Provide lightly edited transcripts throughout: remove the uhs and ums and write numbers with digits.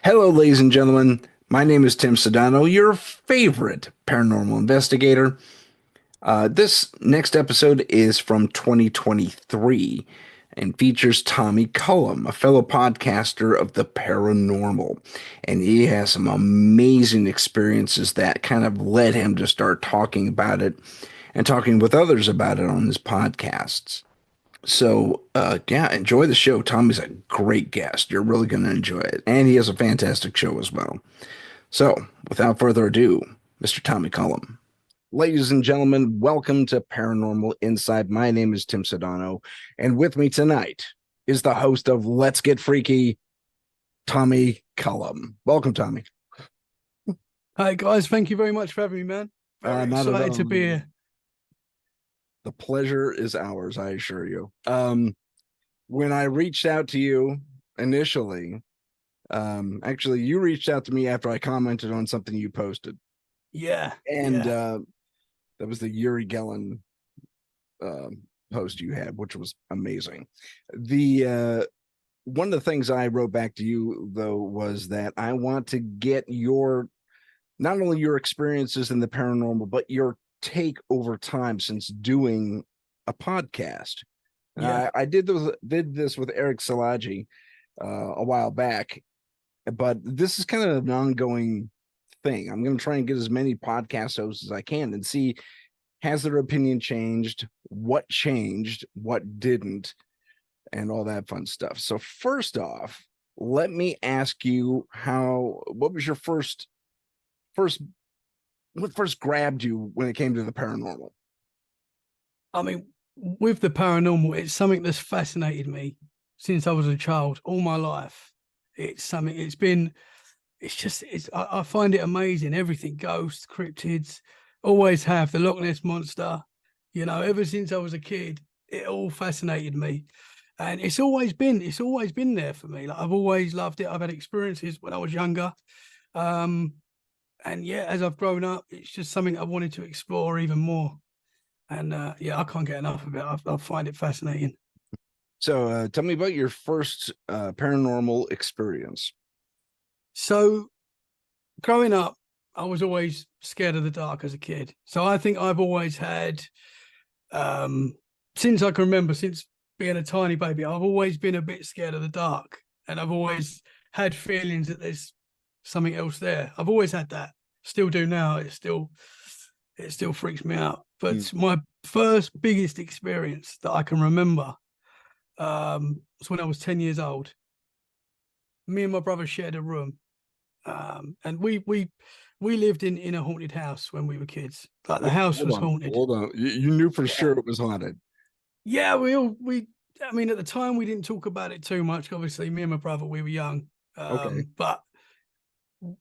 Hello, ladies and gentlemen. My name is Tim Sudano, your favorite paranormal investigator. This next episode is from 2023 and features Tommy Cullum, a fellow podcaster of the paranormal. And he has some amazing experiences that kind of led him to start talking about it and talking with others about it on his podcasts. Yeah, enjoy the show. Tommy's a great guest. You're really going to enjoy it. And he has a fantastic show as well. So, without further ado, Mr. Tommy Cullum. Ladies and gentlemen, welcome to Paranormal Insight. My name is Tim Sudano, and with me tonight is the host of Let's Get Freaky, Tommy Cullum. Welcome, Tommy. Hi guys, thank you very much for having me, man. Very Not at excited all. to be here. The pleasure is ours, I assure you. When I reached out to you initially, actually, you reached out to me after I commented on something you posted. Yeah, And yeah. that was the Yuri Gellin post you had, which was amazing. The one of the things I wrote back to you though was that I want to get your not only your experiences in the paranormal, but your take over time since doing a podcast. Yeah. I did this with Eric Salaji a while back, but this is kind of an ongoing thing. I'm going to try and get as many podcast hosts as I can and see, has their opinion changed, what changed, what didn't, and all that fun stuff. So first off, let me ask you what was your first what first grabbed you when it came to the paranormal? I mean, with the paranormal, it's something that's fascinated me since I was a child, all my life. It's something, I find it amazing. Everything, ghosts, cryptids, always have the Loch Ness Monster. Ever since I was a kid, it all fascinated me. And it's always been there for me. Like, I've always loved it. I've had experiences when I was younger. And yeah, as I've grown up, it's just something I wanted to explore even more. And yeah, I can't get enough of it. I find it fascinating. So tell me about your first paranormal experience. So growing up, I was always scared of the dark as a kid. So I think I've always had, since I can remember, since being a tiny baby, I've always been a bit scared of the dark. And I've always had feelings that there's something else there. I've always had that. Still do now. It still freaks me out. But my first biggest experience that I can remember was when I was 10 years old. Me and my brother shared a room. And we lived in a haunted house when we were kids. Like, the house was haunted. Hold on. You knew for Yeah. sure it was haunted. Yeah, I mean, at the time we didn't talk about it too much. Obviously, me and my brother, we were young. Okay. But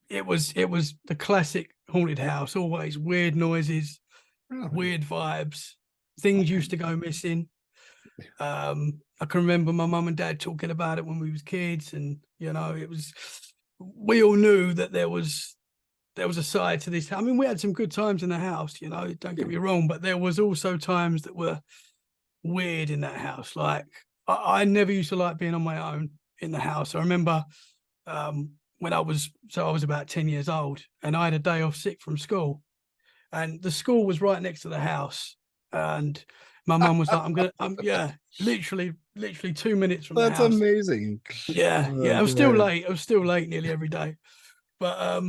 it was the classic haunted house, always weird noises, Really? weird vibes, things used to go missing. I can remember my mum and dad talking about it when we was kids, and we all knew that there was a side to this. I mean, we had some good times in the house, don't get me wrong, but there was also times that were weird in that house. Like, I never used to like being on my own in the house. I remember when I was about 10 years old, and I had a day off sick from school, and the school was right next to the house, and my mum was like, yeah, literally 2 minutes from the That's house. amazing. Yeah, I was still late. Nearly every day. But I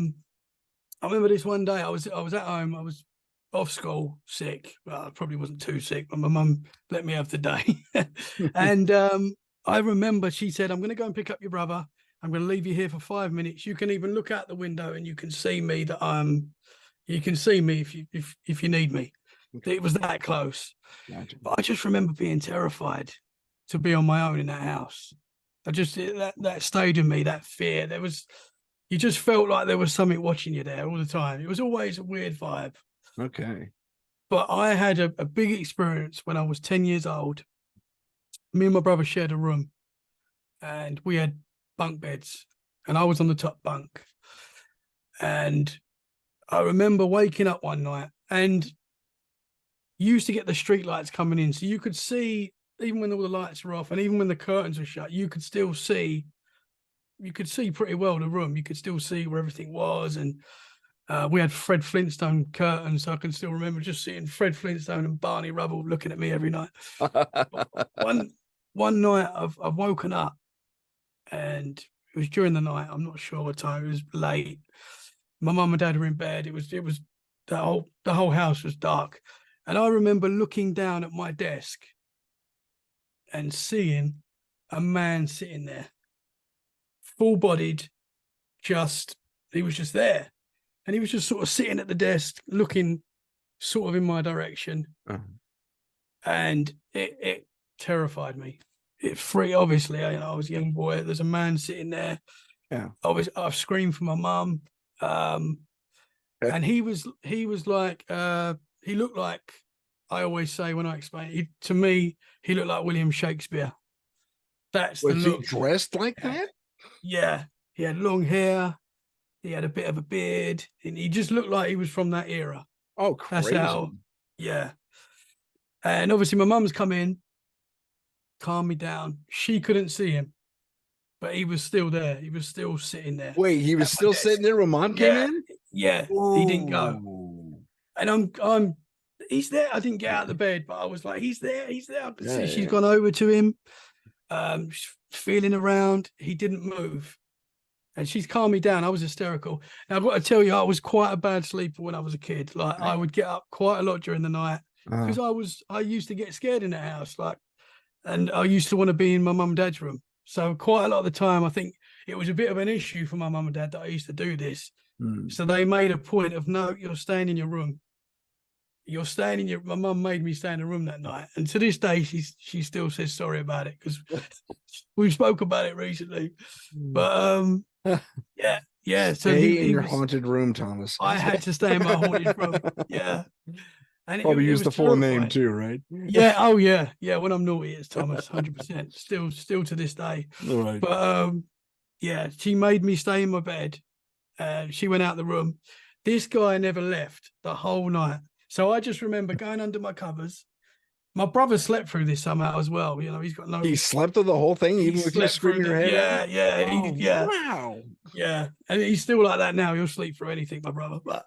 remember this one day, I was at home, I was off school, sick. Well, I probably wasn't too sick, but my mum let me have the day. And I remember she said, "I'm going to go and pick up your brother. I'm going to leave you here for 5 minutes. You can even look out the window and you can see me you can see me if you need me." It was that close. Gotcha. But I just remember being terrified to be on my own in that house. That stayed in me, that fear. You just felt like there was something watching you there all the time. It was always a weird vibe. Okay. But I had a big experience when I was 10 years old. Me and my brother shared a room, and we had bunk beds, and I was on the top bunk. And I remember waking up one night, and you used to get the street lights coming in, so you could see, even when all the lights were off and even when the curtains were shut, you could still see you could see pretty well the room. You could still see where everything was, and we had Fred Flintstone curtains, so I can still remember just seeing Fred Flintstone and Barney Rubble looking at me every night. One one night I've woken up, and it was during the night. I'm not sure what time. It was late. My mum and dad were in bed. It was the whole house was dark, and I remember looking down at my desk and seeing a man sitting there, full bodied. He was just there, and he was just sort of sitting at the desk, looking sort of in my direction, and it terrified me. It obviously, I was a young boy. There's a man sitting there. Yeah. I screamed for my mum. And he was like, he looked like, I always say when I explain it, to me, he looked like William Shakespeare. That's the look. Was he dressed like that? Yeah. He had long hair. He had a bit of a beard, and he just looked like he was from that era. Oh, crazy. That's how, yeah. And obviously my mum's come in, calmed me down. She couldn't see him, but he was still there. He was still sitting there. Wait, he was still sitting there when mom came in? Yeah, Ooh. He didn't go. And he's there. I didn't get out of the bed, but I was like, he's there. I could see she's gone over to him, feeling around. He didn't move. And she's calmed me down. I was hysterical. And I've got to tell you, I was quite a bad sleeper when I was a kid. Like, I would get up quite a lot during the night because I used to get scared in the house. And I used to want to be in my mum and dad's room. So quite a lot of the time, I think it was a bit of an issue for my mum and dad that I used to do this. So they made a point of, no, you're staying in your room. My mum made me stay in the room that night. And to this day, she still says sorry about it because we spoke about it recently. But yeah. So stay in your haunted room, Thomas. I had to stay in my haunted room. Yeah. And probably use the full name too, right? Yeah. Oh yeah. Yeah. When I'm naughty, it's Thomas, 100%. Still to this day. All right. But yeah, she made me stay in my bed. She went out the room. This guy never left the whole night. So I just remember going under my covers. My brother slept through this somehow as well. You know, he's got no. He slept through the whole thing, even with you screaming your head. Yeah. Wow. Yeah, and he's still like that now. He'll sleep through anything, my brother. But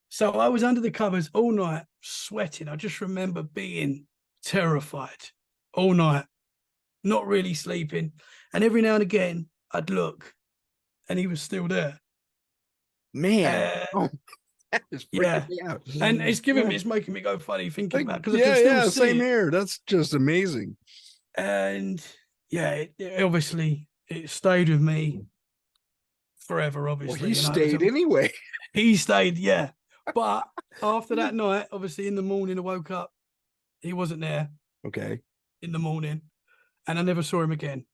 so I was under the covers all night, sweating. I just remember being terrified all night, not really sleeping, and every now and again I'd look, and he was still there. Man. That is freaking me out. And it's making me go funny thinking about because I can still see same here. That's just amazing. And yeah, it obviously it stayed with me forever. Obviously, well, he stayed anyway. He stayed, yeah. But after that night, obviously in the morning, I woke up. He wasn't there. Okay. In the morning, and I never saw him again.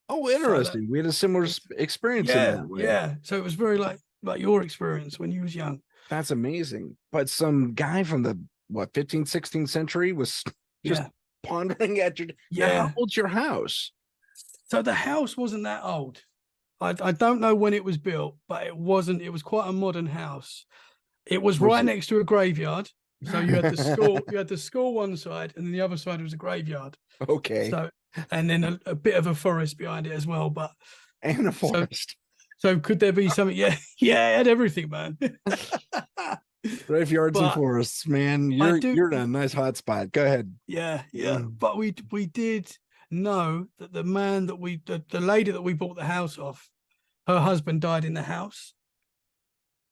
Oh, interesting. We had a similar experience. Yeah. So it was very like your experience when you was young. That's amazing. But some guy from the 15th, 16th century was just pondering at your. Yeah. How old's your house? So the house wasn't that old. I don't know when it was built, but it wasn't. It was quite a modern house. It was right next to a graveyard. So you had the school. You had the school one side, and then the other side was a graveyard. Okay. So and then a bit of a forest behind it as well. But and a forest. So could there be something? Yeah, it had everything, man. Graveyards and forests, man. You're in a nice hot spot. Go ahead. Yeah. But we did know that the man that the lady that we bought the house off, her husband died in the house.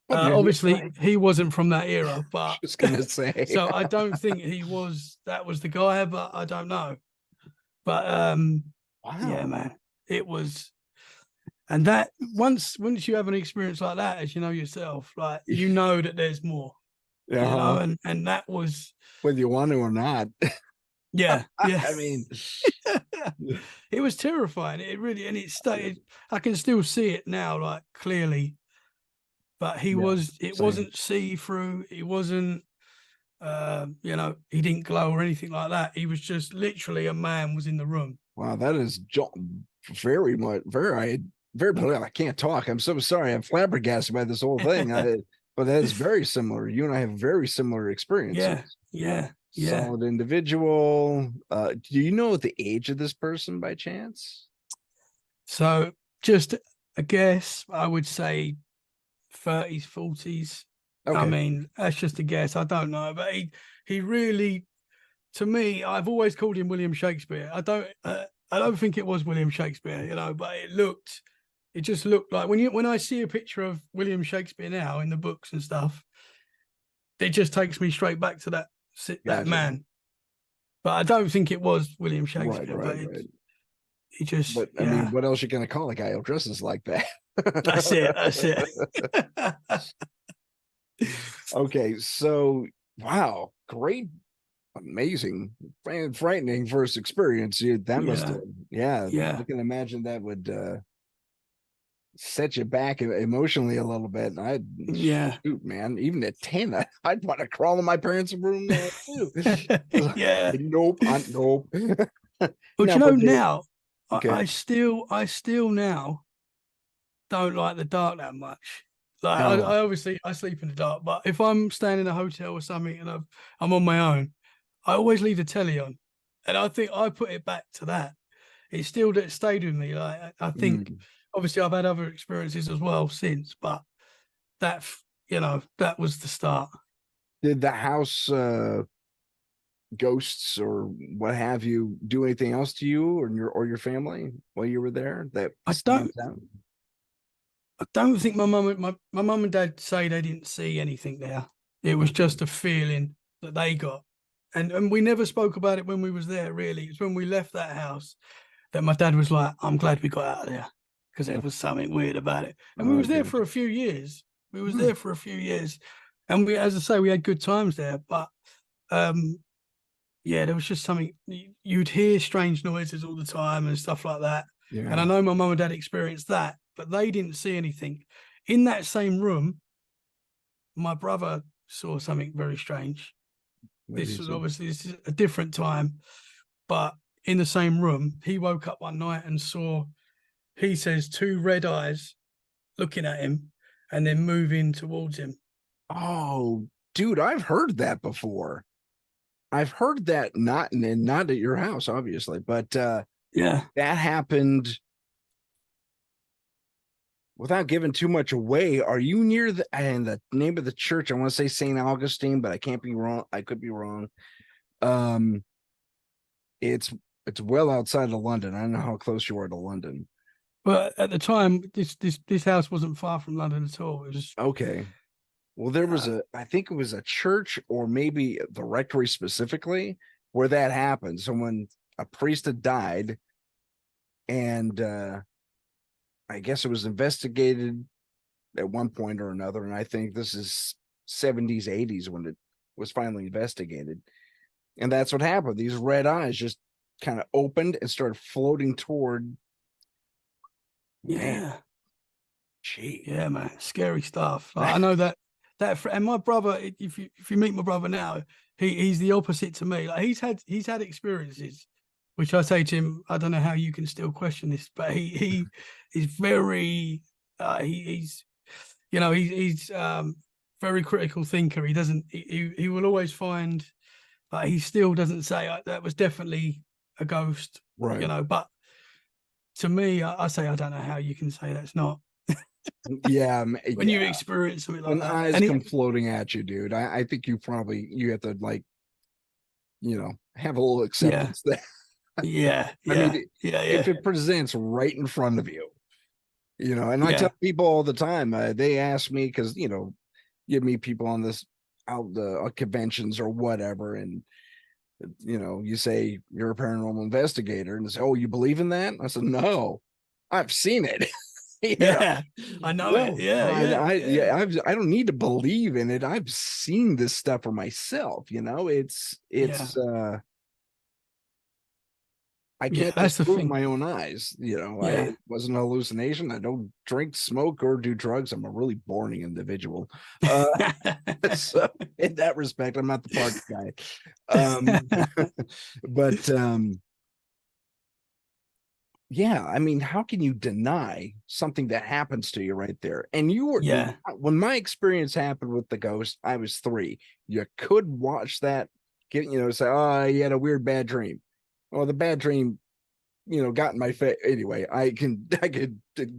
Obviously, he wasn't from that era, but just gonna say. So I don't think that was the guy, but I don't know. But wow. Yeah, man, it was. And that once you have an experience like that, as you know yourself, like you know that there's more. You know, and that was whether you want to or not. Yeah. I mean, it was terrifying. It really, and it stayed. I can still see it now, like clearly. But it wasn't see-through. It wasn't, he didn't glow or anything like that. He was just literally a man was in the room. Wow, that is very much, very, I can't talk. I'm so sorry. I'm flabbergasted by this whole thing. But that is very similar. You and I have very similar experiences. Yeah. Solid individual. Do you know the age of this person by chance? So just I guess I would say 30s, 40s. I Okay. mean, that's just a guess. I don't know, but he really, to me, I've always called him William Shakespeare. I don't think it was William Shakespeare, but it just looked like when I see a picture of William Shakespeare now in the books and stuff, it just takes me straight back to that Gotcha. man. But I don't think it was William Right, Shakespeare. right, But right. it just, But I mean, yeah, what else you gonna call a guy who dresses like that? that's it. That's it. Okay, so wow, great, amazing, and frightening first experience. That must Yeah, have, yeah. I yeah, can imagine that would set you back emotionally a little bit. And I, yeah, shoot, man, even at 10, I'd want to crawl in my parents' room too. yeah. Nope. But Now, but they, now okay. I still now don't like the dark that much. Like Oh, I obviously I sleep in the dark, but if I'm staying in a hotel or something and I'm on my own, I always leave the telly on, and I think I put it back to that. It still stayed with me. Like I think, mm. obviously I've had other experiences as well since, but that that was the start. Did the house ghosts or what have you do anything else to you or your family while you were there that I don't stands out? I don't think my mum and dad say they didn't see anything there. It was Okay. just a feeling that they got. And we never spoke about it when we was there, really. It's when we left that house that my dad was like, I'm glad we got out of there because there was something weird about it. And we Oh, was there gosh. for a few years. We was Hmm. there for a few years. And as I say, we had good times there. But um, yeah, there was just something you'd hear strange noises all the time and stuff like that. And I Yeah. know my mum and dad experienced that, but they didn't see anything. In that same room, my brother saw something very strange. What did he say? This is a different time, but in the same room, he woke up one night and saw, he says, two red eyes looking at him and then moving towards him. Oh, dude, I've heard that before. I've heard that not at your house, obviously, but Yeah. that happened without giving too much away. Are you near the name of the church? I want to say St. Augustine, but I can't be wrong. I could be wrong. Um, it's it's well outside of London. I don't know how close you are to London. But at the time, this house wasn't far from London at all. It was Okay. Well, there was uh, I think it was a church or maybe the rectory specifically where that happened. A priest had died, and I guess it was investigated at one point or another. And I think this is 70s, 80s when it was finally investigated. And that's what happened. These red eyes just kind of opened and started floating toward, man, yeah. gee. Yeah, man, scary stuff. Like, I know and my brother, if you meet my brother now, he's the opposite to me. Like he's had experiences, which I say to him, I don't know how you can still question this, but he is very, he's he's very critical thinker. He doesn't he will always find, like he still doesn't say that was definitely a ghost, Right. But to me, I say I don't know how you can say that's not Yeah. when you Yeah. experience something like When that. eyes And come floating at you, dude, I think you have to like, have a little yeah, acceptance there. yeah, I mean, yeah, yeah, if yeah, it presents right in front of you, and I tell yeah, people all the time, they ask me because, you meet people on this out the conventions or whatever, and you say you're a paranormal investigator, and they say, "Oh, you believe in that?" I said, "No, I've seen it." you know, yeah. I know it. no, Yeah, yeah, yeah, yeah, I don't need to believe in it. I've seen this stuff for myself. yeah, I yeah. can't That's the disprove thing. my own eyes. Yeah, It wasn't a hallucination. I don't drink, smoke, or do drugs. I'm a really boring individual. Uh, so in that respect, I'm not the party guy. Um, but yeah, I mean, how can you deny something that happens to you right there? And yeah, when my experience happened with the ghost, I was 3. You could watch that, say, oh, you had a weird bad dream. Well, the bad dream got in my face. Anyway, I could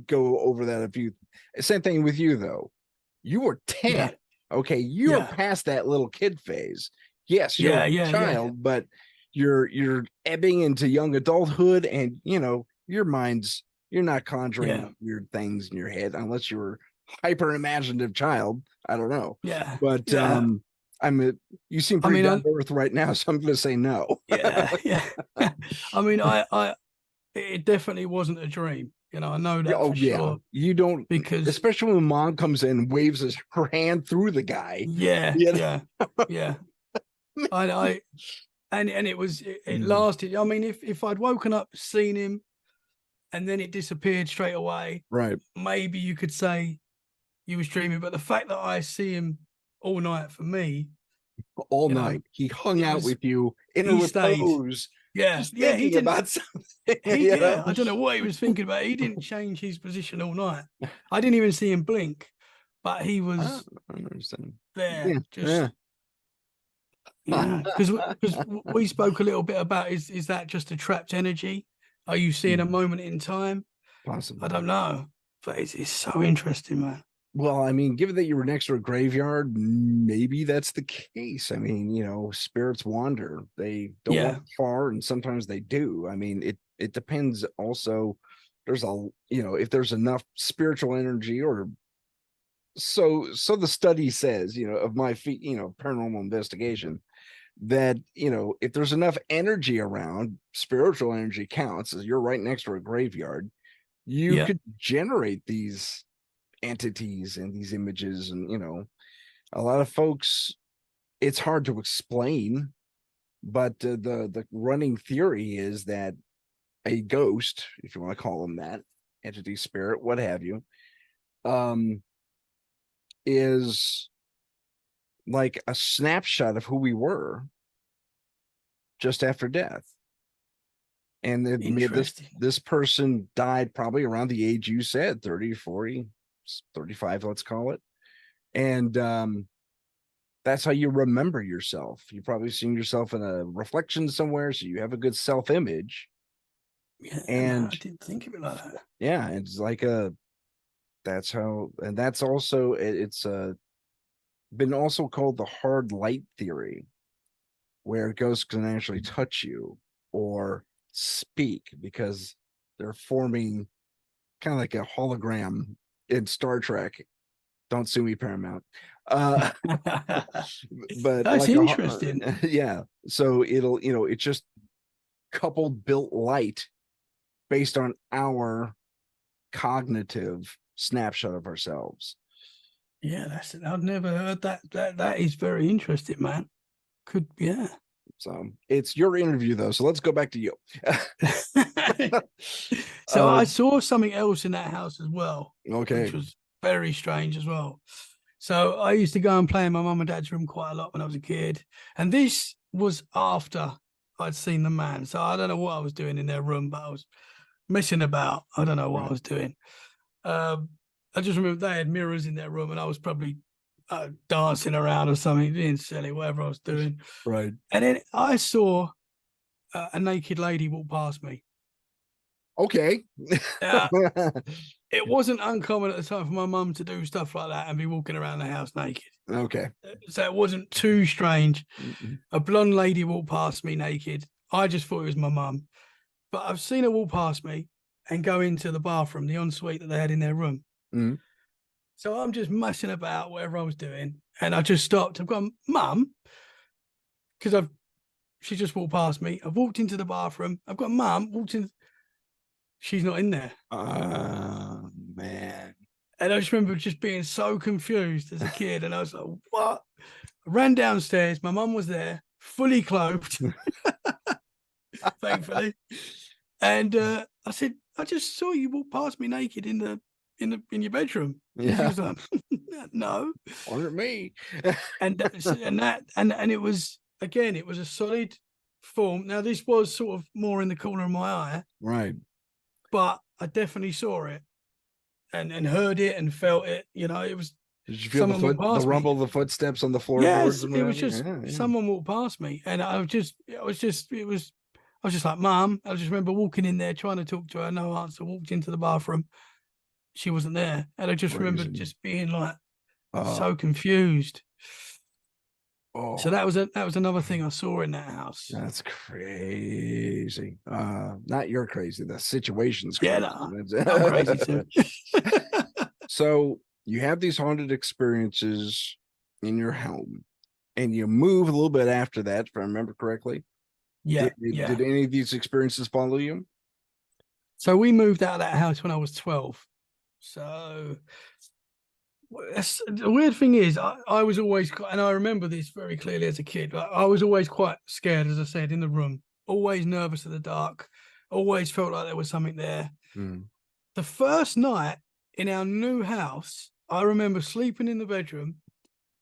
go over that a few. Same thing with you though. You were 10. Yeah. Okay, you're Yeah. past that little kid phase. Yes, you're Yeah. a Yeah. Yeah. child, but you're ebbing into young adulthood, and your mind's you're not conjuring Yeah. up weird things in your head unless you're hyper imaginative child. I don't know, Yeah. but Yeah. you seem I pretty mean, down to earth right now, so I'm going to say no. yeah. Yeah. I mean, it definitely wasn't a dream. I know Yeah, that oh for yeah, sure you don't, because especially when mom comes in and waves her hand through the guy. yeah, You yeah, yeah. I and it know? lasted. I mean, if I'd woken up, seen him, and then it disappeared straight away, Right, maybe you could say you was dreaming. But the fact that I see him all night, for me, all you know, night he hung it out was with you in a he stayed. repose, Yeah, just yeah. He thinking didn't. about something. Yeah. I don't know what he was thinking about. He didn't change his position all night. I didn't even see him blink, but he I was don't understand. there, Yeah, just yeah. yeah. Because we spoke a little bit about is that just a trapped energy? Are you seeing a moment in time? I Possibly. don't know, but it's so interesting, man. Well, I mean, given that you were next to a graveyard, maybe that's the case. I mean, spirits wander. They don't Yeah, walk far, and sometimes they do. I mean, it depends also. There's if there's enough spiritual energy, or so the study says, of my feet, paranormal investigation, that, if there's enough energy around, spiritual energy counts, as you're right next to a graveyard, you yeah, could generate these entities and these images. And a lot of folks, it's hard to explain, but the running theory is that a ghost, if you want to call them that, entity, spirit, what have you, um is like a snapshot of who we were just after death. And interesting. this person died probably around the age you said, 30, 40, 35, let's call it. And that's how you remember yourself. You've probably seen yourself in a reflection somewhere, so you have a good self-image. Yeah, man, And I didn't think of it like that. yeah, it's like that's how, and that's also, it's been also called the hard light theory, where ghosts can actually touch you or speak because they're forming kind of like a hologram in Star Trek. Don't sue me, Paramount. But That's like interesting. yeah. So it's just coupled built light based on our cognitive snapshot of ourselves. Yeah, I've never heard that. That is very interesting, man. Yeah. So it's your interview though. So let's go back to you. So uh, I saw something else in that house as well, which okay. was very strange as well. So I used to go and play in my mum and dad's room quite a lot when I was a kid. And this was after I'd seen the man. So I don't know what I was doing in their room, but I was messing about. I don't know what I Right. was doing. Um, I just remember they had mirrors in their room and I was probably dancing around or something, being silly, whatever I was doing. Right. And then I saw a naked lady walk past me. Okay. Uh, it wasn't uncommon at the time for my mum to do stuff like that and be walking around the house naked. Okay. So it wasn't too strange. Mm-mm. A blonde lady walked past me naked. I just thought it was my mum. But I've seen her walk past me and go into the bathroom, the ensuite that they had in their room. Mm. So I'm just messing about, whatever I was doing. And I just stopped. I've gone, Mum, because she just walked past me. I've walked into the bathroom. I've got Mum, walked in. She's not in there. Man. And I just remember just being so confused as a kid. And I was like, what? I ran downstairs. My mum was there, fully clothed, thankfully. And I said, I just saw you walk past me naked in your bedroom. And she Yeah. was like, no. Wasn't me. And it was, again, it was a solid form. Now this was sort of more in the corner of my eye, Right. but I definitely saw it and heard it and felt it. It was Did you feel someone walked the past me. rumble of the footsteps on the floorboards Yes, and it was whatever? just Yeah, yeah. someone walked past me, and it was was just like, Mum. I just remember walking in there trying to talk to her, no answer. Walked into the bathroom, she wasn't there, and I just remember Crazy. just being like Oh, so confused. So oh, that was another thing I saw in that house. that's crazy. Not you're crazy. The situation's Yeah, crazy. nah, I'm crazy That's- too. So you have these haunted experiences in your home, and you move a little bit after that, if I remember correctly. Yeah, Did yeah. any of these experiences follow you? So we moved out of that house when I was 12. So the weird thing is, I was always, and I remember this very clearly as a kid, I was always quite scared, as I said, in the room, always nervous of the dark, always felt like there was something there. Mm. The first night in our new house, I remember sleeping in the bedroom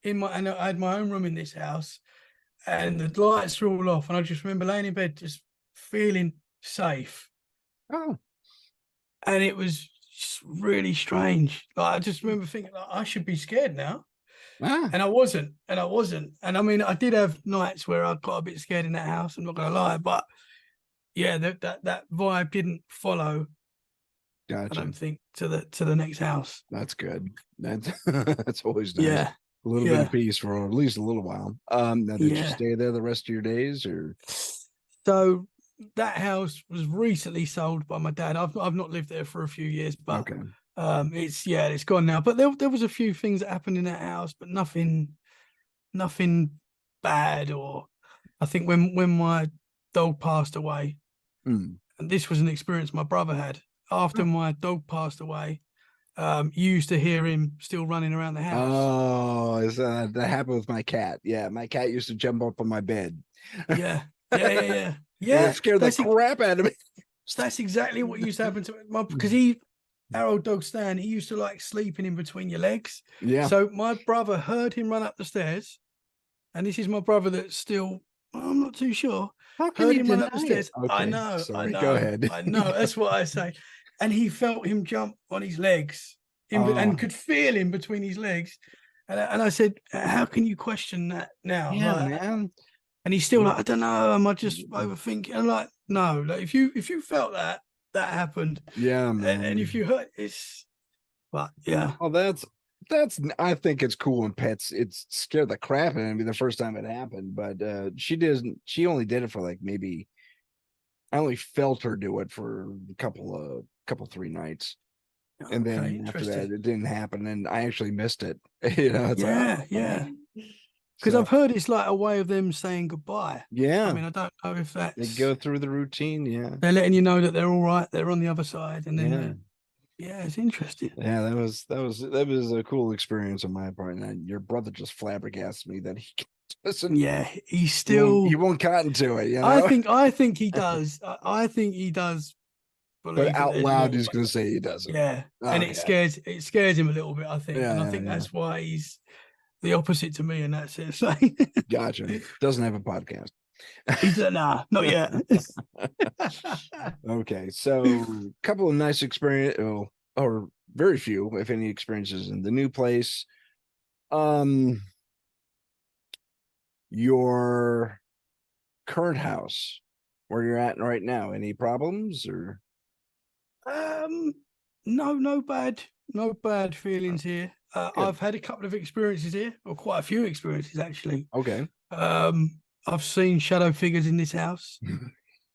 and I had my own room in this house, and the lights were all off, and I just remember laying in bed, just feeling safe, Oh, and it was just really strange. Like I just remember thinking, like, I should be scared now, ah, and I wasn't, and I mean, I did have nights where I got a bit scared in that house. I'm not gonna lie, but yeah, that vibe didn't follow. I gotcha. don't think to the next house. That's good. That's that's always nice. Yeah, A little bit of yeah, peace for at least a little while. Now did you yeah. stay there the rest of your days, or So that house was recently sold by my dad. I've not lived there for a few years, but okay? it's gone now. But there was a few things that happened in that house, but nothing bad. Or I think when my dog passed away, Hmm. and this was an experience my brother had after my dog passed away. You used to hear him still running around the house. Oh, that happened with my cat? Yeah, my cat used to jump up on my bed, and Yeah, yeah. it Yeah, scared the crap out of me. that's exactly what used to happen to my because our old dog Stan, he used to like sleeping in between your legs. Yeah. So my brother heard him run up the stairs, and this is my brother that's still, I'm not too sure, How can heard you him run up the deny it? stairs. Okay, sorry. Go ahead. I know. That's what I say. And he felt him jump on his legs and Oh, could feel him between his legs. And I said, how can you question that now? yeah, Like, man. and he's still like, I don't know, am I just overthinking? I'm like, no, like if you felt that happened, Yeah, and if man. you hurt, it's, but yeah, Oh, that's. I think it's cool when pets. It scared the crap out of me the first time it happened, but she didn't. She only did it for like maybe. I only felt her do it for a couple 3 nights, and okay, then after that, interesting. it didn't happen, and I actually missed it. It's like, Yeah, oh, yeah. Because so I've heard it's like a way of them saying goodbye. I yeah, mean, I don't know if they that's go through the routine. Yeah, they're letting you know that they're all right, they're on the other side, and then yeah. yeah, it's interesting. Yeah, that was a cool experience on my part. And your brother just flabbergasted me that he doesn't Yeah, he's he still. won't cotton to it, you know. I think he does. I think he does But believe that out there's loud, more. he's gonna say he doesn't. Yeah, and Okay. it scares him a little bit, I think, Yeah, and I yeah, think yeah. that's why he's the opposite to me in that sense. Like, Gotcha. Doesn't have a podcast. he's like, nah, not yet. Okay, so a couple of nice experience, or very few, if any, experiences in the new place. Um, your current house, where you're at right now, any problems or? um, no bad feelings here. Good. I've had a couple of experiences here, or quite a few experiences actually. Okay. I've seen shadow figures in this house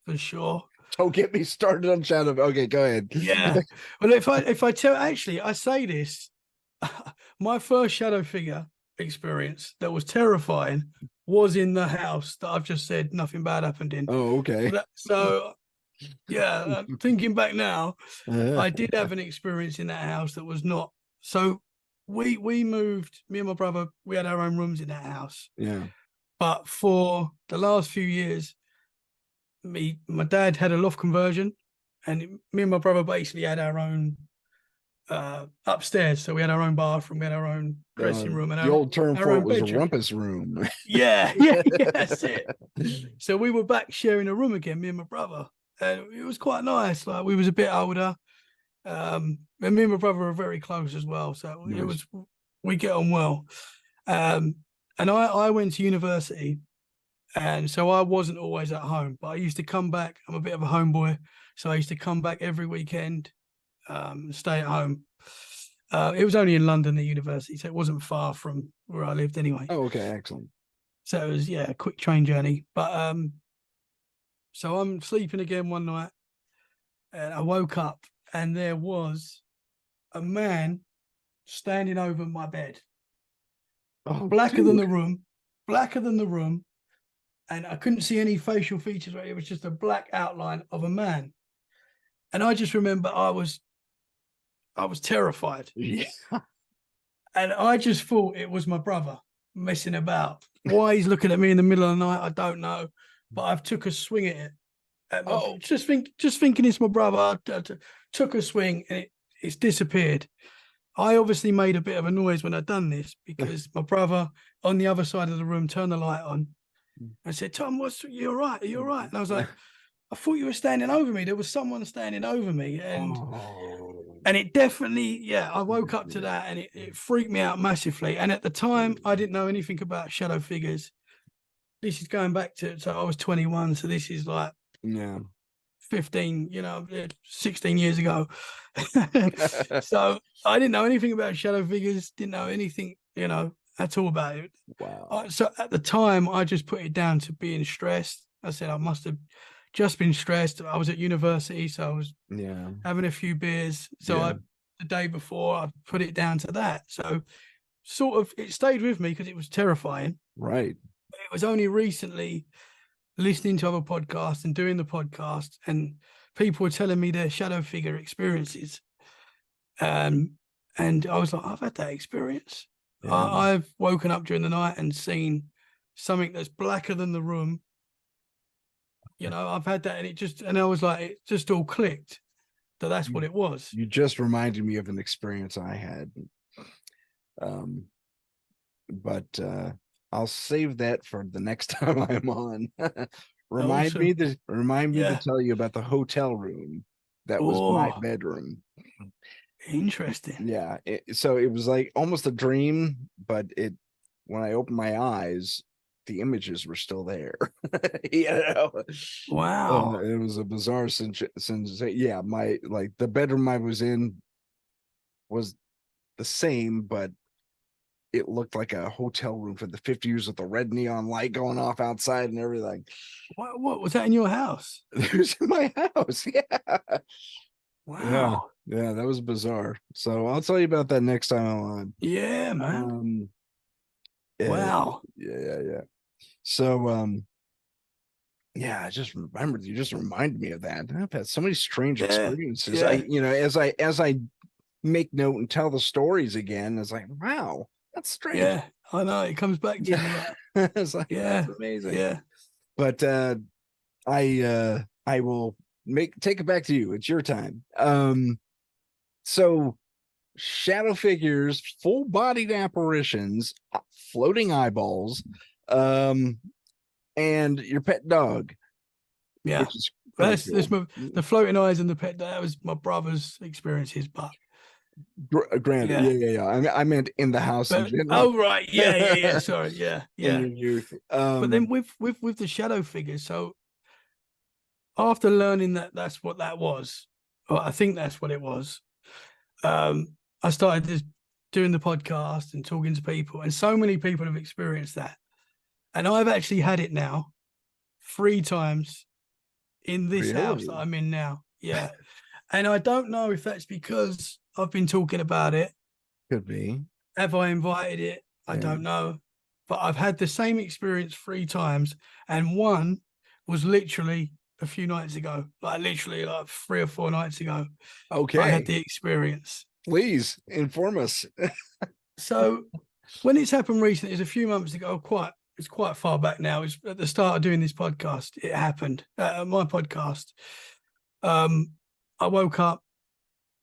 for sure. Don't get me started on shadow. Okay, go ahead. Yeah. Well, if I tell, actually, I say this, my first shadow figure experience that was terrifying was in the house that I've just said nothing bad happened in. Oh, okay. So yeah, thinking back now, Uh, I did have an experience in that house that was not. So we moved. Me and my brother, we had our own rooms in that house. yeah. But for the last few years, my dad had a loft conversion, and me and my brother basically had our own upstairs. So we had our own bathroom, we had our own dressing room, and The old term our for it own was a bedroom. rumpus room. Yeah, that's it. So we were back sharing a room again, me and my brother, and it was quite nice. Like we was a bit older, and me and my brother are very close as well. So it Nice. was we get on well. And I went to university, And so I wasn't always at home, but I used to come back. I'm a bit of a homeboy, so I used to come back every weekend, stay at home. It was only in London, the university, so it wasn't far from where I lived anyway. Oh, okay, excellent. So it was, yeah, a quick train journey. But so I'm sleeping again one night, and I woke up, and there was a man standing over my bed, Oh, blacker than dude. the room, blacker than the room, and I couldn't see any facial features. It was just a black outline of a man, and I just remember I was terrified, Yeah. and I just thought it was my brother messing about. Why he's looking at me in the middle of the night, I don't know, but I've took a swing at it. Oh, Just thinking it's my brother. Took a swing and it's disappeared. I obviously made a bit of a noise when I'd done this because my brother on the other side of the room turned the light on and said, "Tom, you all right? Are you all right?" And I was like, "I thought you were standing over me. There was someone standing over me." oh, And it definitely, yeah, I woke up to that and it freaked me out massively. And at the time, I didn't know anything about shadow figures. This is going back to, so I was 21. So this is like yeah. 15, 16 years ago. So I didn't know anything about shadow figures, didn't know anything, at all about it. Wow. So at the time, I just put it down to being stressed. I said I must have just been stressed. I was at university, so I was Yeah. having a few beers. So Yeah. the day before, I put it down to that. So sort of it stayed with me because it was terrifying. Right. It was only recently listening to other podcasts and doing the podcast, and people were telling me their shadow figure experiences. And I was like, I've had that experience. Yeah. I've woken up during the night and seen something that's blacker than the room. I've had that, and I was like, it just all clicked that that's what it was. You just reminded me of an experience I had. Um, but I'll save that for the next time I'm on. Awesome. Remind me to Yeah. tell you about the hotel room that was my Oh, bedroom. interesting. Yeah, so it was like almost a dream, but it when I opened my eyes, the images were still there. you know, Wow. it was a bizarre since yeah, my like the bedroom I was in was the same, but it looked like a hotel room from the 50s with the red neon light going off outside and everything. What was that in your house? It was in my house. Yeah. Yeah. Wow. Yeah. That was bizarre. So I'll tell you about that next time I'm on. Yeah, man. Um, yeah. Wow. Yeah. So, yeah, I just remembered you just reminded me of that. I've had so many strange Yeah. experiences. Yeah. As I make note and tell the stories again, it's like, wow, that's strange. Yeah. I know. It comes back to you. Like, It's like yeah. that's amazing. Yeah. But I will take it back to you. It's your time. So shadow figures, full bodied apparitions, floating eyeballs, um, and your pet dog, Yeah. which is pretty That's this cool. the floating eyes and the pet. That was my brother's experiences, but Granted, yeah. yeah. I meant in the house in But general. oh right, yeah. Sorry, yeah, In yeah. your youth. But then with the shadow figures, so after learning that that's what that was, or I think that's what it was, I started just doing the podcast and talking to people, and so many people have experienced that. And I've actually had it now 3 times in this house that Really? I'm in now. Yeah. And I don't know if that's because I've been talking about it. Could be. Have I invited it? I Yeah. don't know. But I've had the same experience 3 times. And one was literally a few nights ago, like literally like 3 or 4 nights ago. I had Okay. the experience. Please inform us. So when it's happened recently, it's a few months ago, it's quite far back now. It's at the start of doing this podcast. It happened. My podcast. I woke up,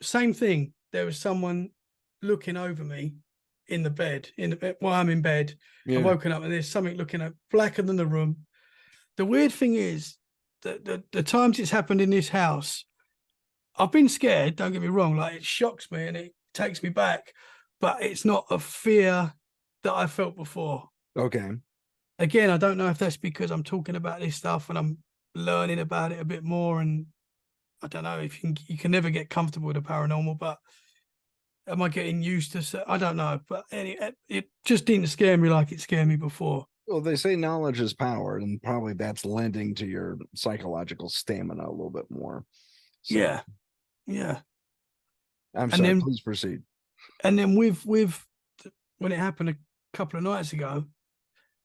same thing. There was someone looking over me in the bed, while I'm in bed. I've Yeah. woken up and there's something looking at blacker than the room. The weird thing is that the times it's happened in this house, I've been scared, don't get me wrong, like it shocks me and it takes me back, but it's not a fear that I felt before. Okay. again, I don't know if that's because I'm talking about this stuff and I'm learning about it a bit more, and I don't know if you can never get comfortable with the paranormal, but am I getting used to? I don't know, but it just didn't scare me like it scared me before. Well, they say knowledge is power, and probably that's lending to your psychological stamina a little bit more. So Yeah, yeah. I'm And sorry, then please proceed. with when it happened a couple of nights ago,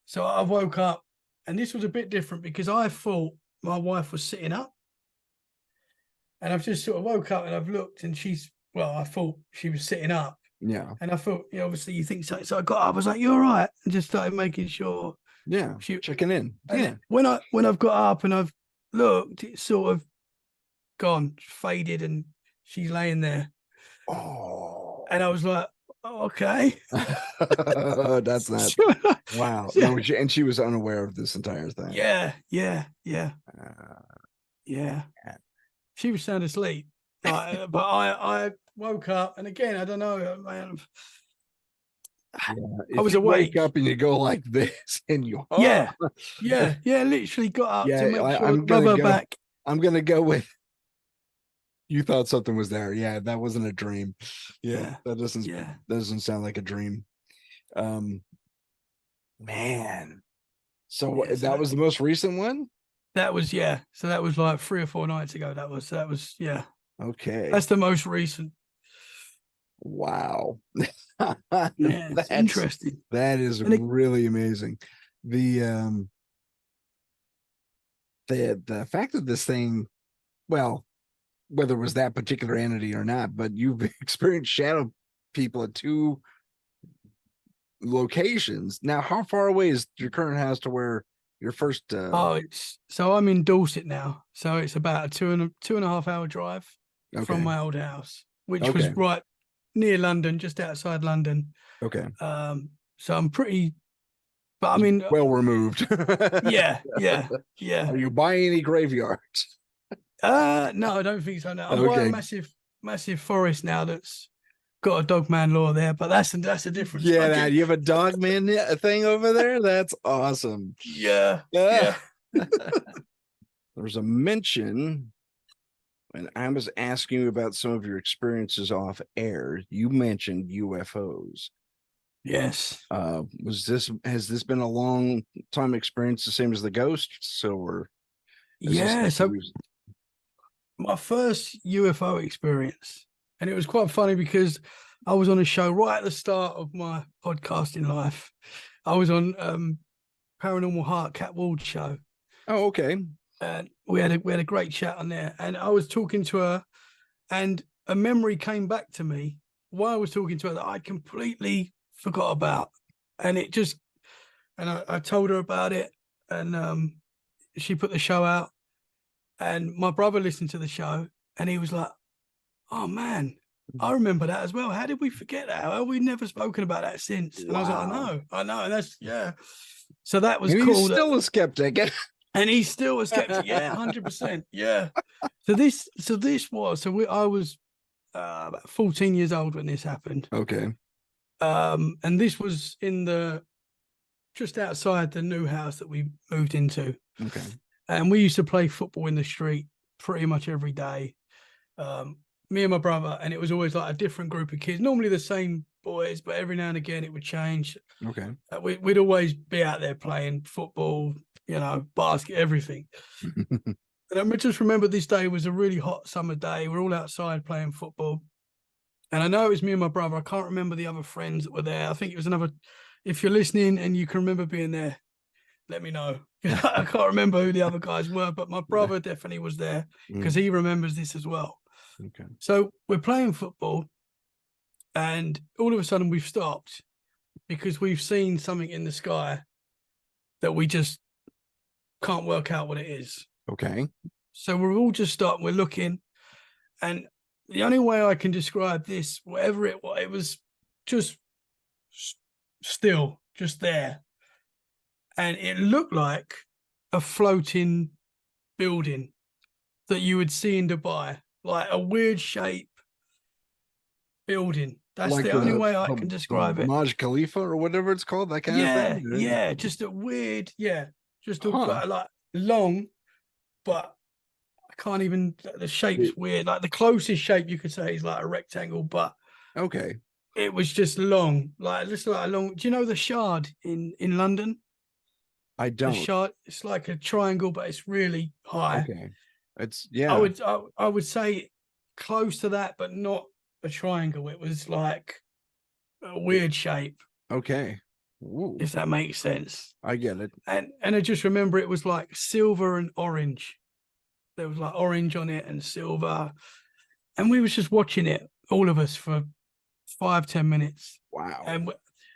so I woke up, and this was a bit different because I thought my wife was sitting up, and I've just sort of woke up and I've looked, and I thought she was sitting up, Yeah. and I thought, obviously you think so. So I got up, I was like, "You all right?" And just started making sure Yeah. she. Checking in. And Yeah. when I've got up and I've looked, it's sort of gone, faded, and she's laying there. Oh. And I was like, oh, okay. That's not wow. No, and she was unaware of this entire thing. Yeah, yeah, yeah, Uh, yeah. She was sound asleep. But I woke up, and again, I don't know, man. yeah. I If was you awake. wake up and you go like this and you Yeah, yeah, yeah. Literally got up to yeah, make sure I'm rub gonna her go. back. I'm gonna go with you thought something was there. Yeah, that wasn't a dream. Yeah, Yeah, that yeah, doesn't sound like a dream. Um man. So yeah. that was the most recent one? That was yeah. So that was like 3 or 4 nights ago. That was yeah. Okay. That's the most recent. Wow. Yeah, it's That's interesting. that is And it, really amazing. The the fact that this thing, well, whether it was that particular entity or not, but you've experienced shadow people at two locations. Now, how far away is your current house to where your first it's so I'm in Dorset now. So it's about a 2.5 hour drive from okay. my old house, which was Okay. right near London, just outside London. Okay. So I'm pretty, but I mean, Well removed. yeah, yeah, yeah. Are you buying any graveyards? No, I don't think so. No, I'm buying a Okay. massive forest now that's got a dogman law there, but that's a different Yeah, now subject. you have a dog man thing over there. That's awesome. Yeah, Yeah. yeah, There's a mention when I was asking you about some of your experiences off air. You mentioned UFOs. yes, Has this been a long time experience, the same as the ghosts, or is this yeah. like So my first UFO experience, and it was quite funny because I was on a show right at the start of my podcasting life. I was on Paranormal Heart Cat Ward show, Oh, okay. and we had a great chat on there. And I was talking to her, and a memory came back to me while I was talking to her that I completely forgot about, and it just and I told her about it, and she put the show out, and my brother listened to the show, and he was like, oh man, I remember that as well. How did we forget that? How have we never spoken about that since? And I was like, Wow. I know, and that's yeah. So that was And he's cool. still a skeptic. And he's still a skeptic. Yeah, 100%. Yeah. I was about 14 years old when this happened. Okay. And this was in the just outside the new house that we moved into. Okay. And we used to play football in the street pretty much every day. Me and my brother, and it was always like a different group of kids, normally the same boys, but every now and again it would change. Okay. We'd always be out there playing football, basket, everything. And I just remember this day was a really hot summer day. We're all outside playing football. And I know it was me and my brother. I can't remember the other friends that were there. I think it was another. If you're listening and you can remember being there, let me know. I can't remember who the other guys were, but my brother definitely was there because he remembers this as well. Okay. So we're playing football, and all of a sudden we've stopped because we've seen something in the sky that we just can't work out what it is. Okay. So we're all just stopped. We're looking, and the only way I can describe this, whatever it was just still, just there, and it looked like a floating building that you would see in Dubai, like a weird shape building. That's Like the only way I can describe the it. Maj Khalifa or whatever it's called, that kind of Yeah, thing. yeah, just a weird, yeah, just a Huh. like long, but I can't even. The shape's It- weird. Like the closest shape you could say is like a rectangle, but okay. it was just long, like just like a long. Do you know the Shard in London? I The don't. Shard, it's like a triangle, but it's really high. Okay. It's I yeah. would I would say close to that, but not a triangle. It was like a It- weird shape, okay. Ooh, if that makes sense. I get it. And I just remember it was like silver and orange. There was like orange on it and silver, and we was just watching it, all of us, for 5-10 minutes, Wow. and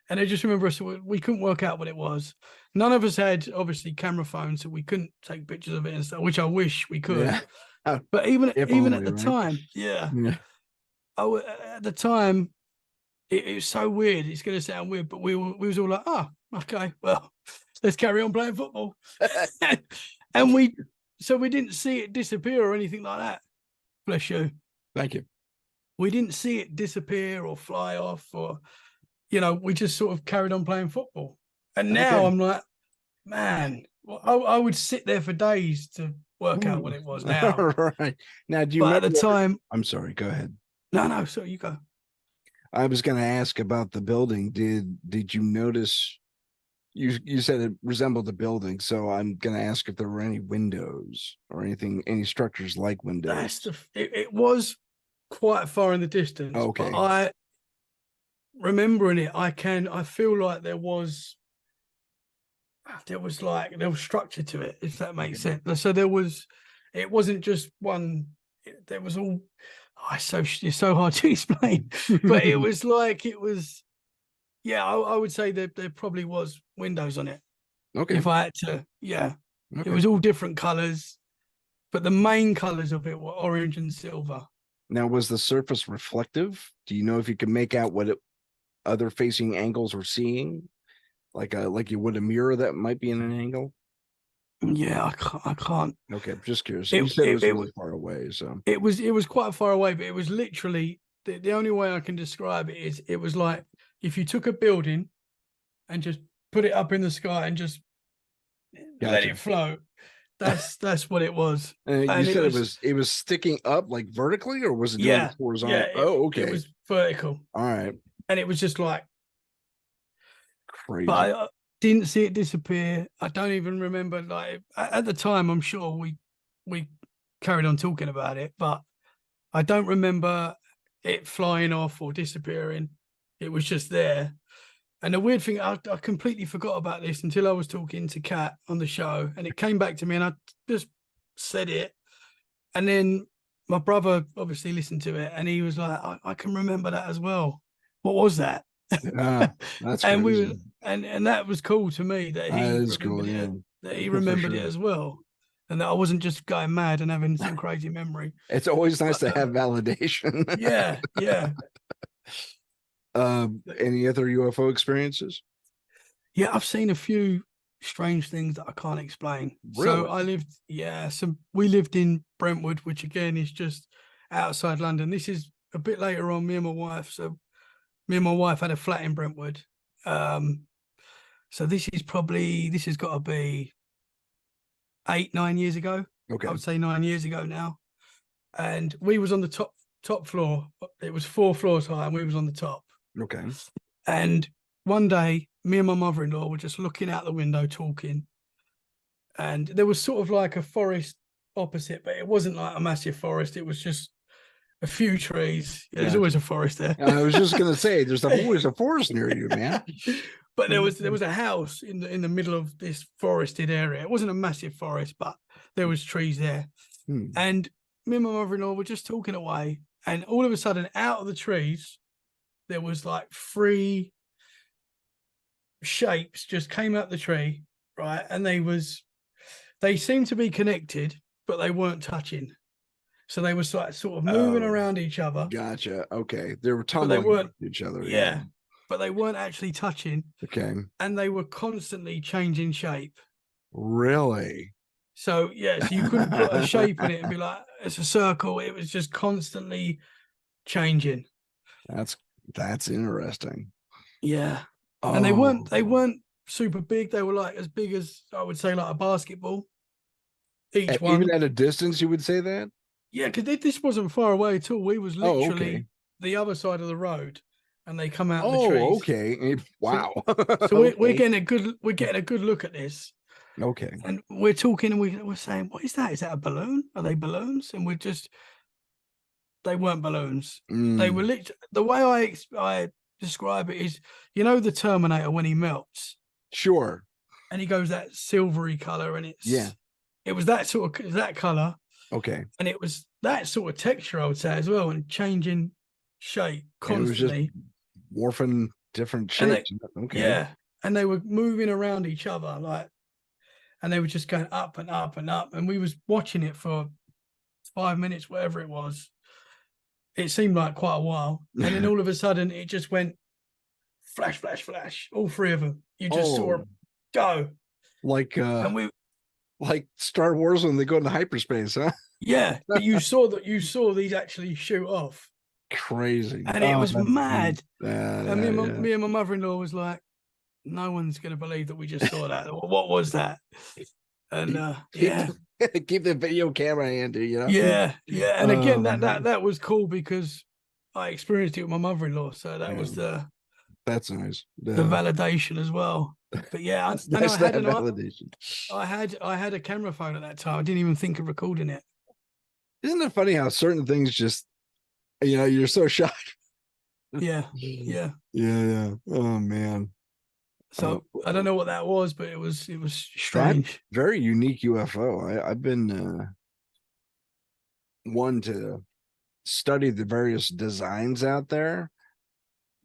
and I just remember us, we couldn't work out what it was. None of us had obviously camera phones, so we couldn't take pictures of it and stuff, which I wish we could. Yeah. But even If even at only, the right? time, yeah, Yeah. at the time, it was so weird. It's going to sound weird, but we was all like, oh, okay, well, let's carry on playing football, and we didn't see it disappear or anything like that. Bless you. Thank you. We didn't see it disappear or fly off, or we just sort of carried on playing football. And now Okay. I'm like, man, well, I would sit there for days to work out what it was now. All right. Now, do you But at the remember? time, I'm sorry. Go ahead. no, so you go. I was going to ask about the building. Did you notice? You said it resembled the building, so I'm going to ask if there were any windows or anything, any structures like That's windows. it was quite far in the distance, but Okay. I remembering it, I feel like there was structure to it, if that makes sense. So it wasn't just one. There was all. Oh, it's so hard to explain, but it was like it was. Yeah, I would say that there probably was windows on it. Okay. If I had to, yeah, it Okay. was all different colors, but the main colors of it were orange and silver. Now, was the surface reflective? Do you know if you can make out what other facing angles were seeing, like you would a mirror that might be in an angle? Yeah, I can't. Okay, just curious. It You said it it was it, really far away, so it was quite far away, but it was literally the only way I can describe it is it was like if you took a building and just put it up in the sky and just let gotcha. it float. That's what it was. You And said it was sticking up like vertically, or was it doing yeah, this horizontal? yeah, Oh, it okay. was vertical, All right. and it was just like, but Crazy. I didn't see it disappear. I don't even remember, like at the time. I'm sure we carried on talking about it, but I don't remember it flying off or disappearing. It was just there. And the weird thing, I completely forgot about this until I was talking to Kat on the show, and it came back to me, and I just said it. And then my brother obviously listened to it, and he was like, I can remember that as well. What was that?" Ah, that's And we crazy. were, and that was cool to me that That he is cool. remembered Yeah, it, that he for remembered it sure. as well, and that I wasn't just going mad and having some crazy memory. It's always nice But to have validation. yeah, yeah, Any other UFO experiences? yeah. I've seen a few strange things that I can't explain. So Really? we lived in Brentwood, which again is just outside London. This is a bit later on. Me and my wife. So me and my wife had a flat in Brentwood. Um, so this has got to be 8-9 years ago. I Okay. would say 9 years ago now. And we was on the top floor. It was 4 floors high, and we was on the top. Okay. And one day, me and my mother-in-law were just looking out the window talking, and there was sort of like a forest opposite, but it wasn't like a massive forest. It was just a few trees. There's Gotcha. always a forest there. I was just gonna say, there's always a forest near you, man. But there was a house in the middle of this forested area. It wasn't a massive forest, but there was trees there. Hmm. And me and my mother-in-law were just talking away, and all of a sudden, out of the trees, there was like three shapes just came out the tree, right? And they seemed to be connected, but they weren't touching. So they were sort of moving Oh, around each other, gotcha. Okay. They were but they tumbling weren't. into each other. Yeah. Yeah, but they weren't actually touching, Okay. and they were constantly changing shape. Really? So yeah, so you couldn't put a shape in it and be like it's a circle. It was just constantly changing. That's That's interesting. Yeah. And Oh, they weren't super big. They were like as big as, I would say, like a basketball, each even one. at a distance, you would say that? Yeah, because this wasn't far away at all. We was Oh, okay. literally the other side of the road, and they come out the Oh, trees. okay. So Wow. we're Okay. getting a good look at this, Okay. and we're talking, and we're saying, "What is that? Is that a balloon? Are they balloons?" And we're just, they weren't balloons. They were Mm, the way I describe it is, you know, the Terminator when he melts sure. and he goes that silvery color, and Yeah. it was that sort of that color, Okay. and it was that sort of texture, I would say, as well, and changing shape And it was just constantly. morphing different And they, shapes. Okay. yeah, and they were moving around each other, like, and they were just going up and up and up, and we was watching it for 5 minutes, whatever it was. It seemed like quite a while, and then all of a sudden, it just went flash, flash, flash. All three of them. You just saw Oh, them go, like and we, like Star Wars when they go into hyperspace, huh? yeah, but you saw these actually shoot off, Crazy. and it Oh, was that's mad. And yeah, yeah. me and my mother-in-law was like, no one's going to believe that we just saw that. What was that? And Keep yeah, keep the video camera handy, you know. yeah. And again, that was cool because I experienced it with my mother-in-law, so that Yeah, was that's nice. the Yeah. validation as well. But yeah, and That's that validation. I had a camera phone at that time. I didn't even think of recording it. Isn't it funny how certain things just, you're so shocked. Yeah, Yeah, yeah. yeah. Oh man. So I don't know what that was, but it was That strange. very unique UFO. I've been one to study the various designs out there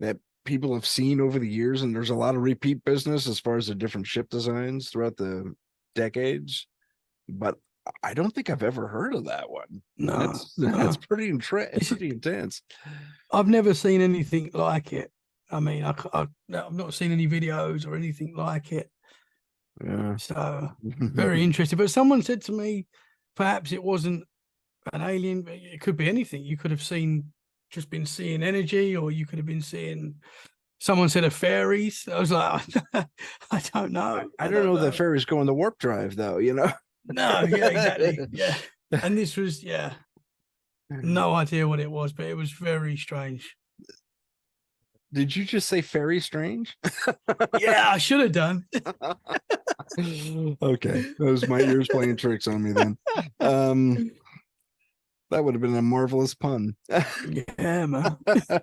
that people have seen over the years, and there's a lot of repeat business as far as the different ship designs throughout the decades. But I don't think I've ever heard of that one. No, That's no. This is, pretty intense. I've never seen anything like it. I mean, I've not seen any videos or anything like it. Yeah. So very interesting. But someone said to me, perhaps it wasn't an alien. It could be anything. You could have just been seeing energy, or you could have been seeing. Someone said a fairies. I was like, I don't know. I I don't don't know that know. ferries go in the warp drive though, you know. No, yeah, exactly. Yeah. And this was, yeah, no idea what it was, but it was very strange. Did you just say fairy strange? Yeah, I should have done. Okay, that was my ears playing tricks on me then. Um, that would have been a marvelous pun. Yeah, man.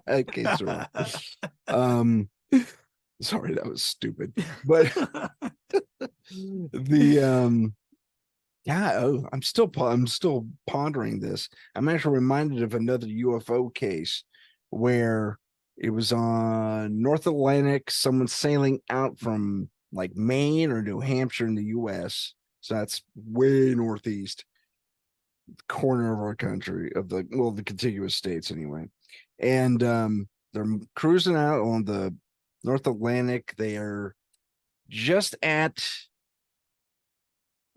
Okay, sir. Um, sorry, that was stupid. But the yeah, I'm still pondering this. I'm actually reminded of another UFO case where it was on North Atlantic, someone sailing out from like Maine or New Hampshire in the US. So that's way northeast corner of our country, of the contiguous states anyway. And they're cruising out on the North Atlantic. They are just at,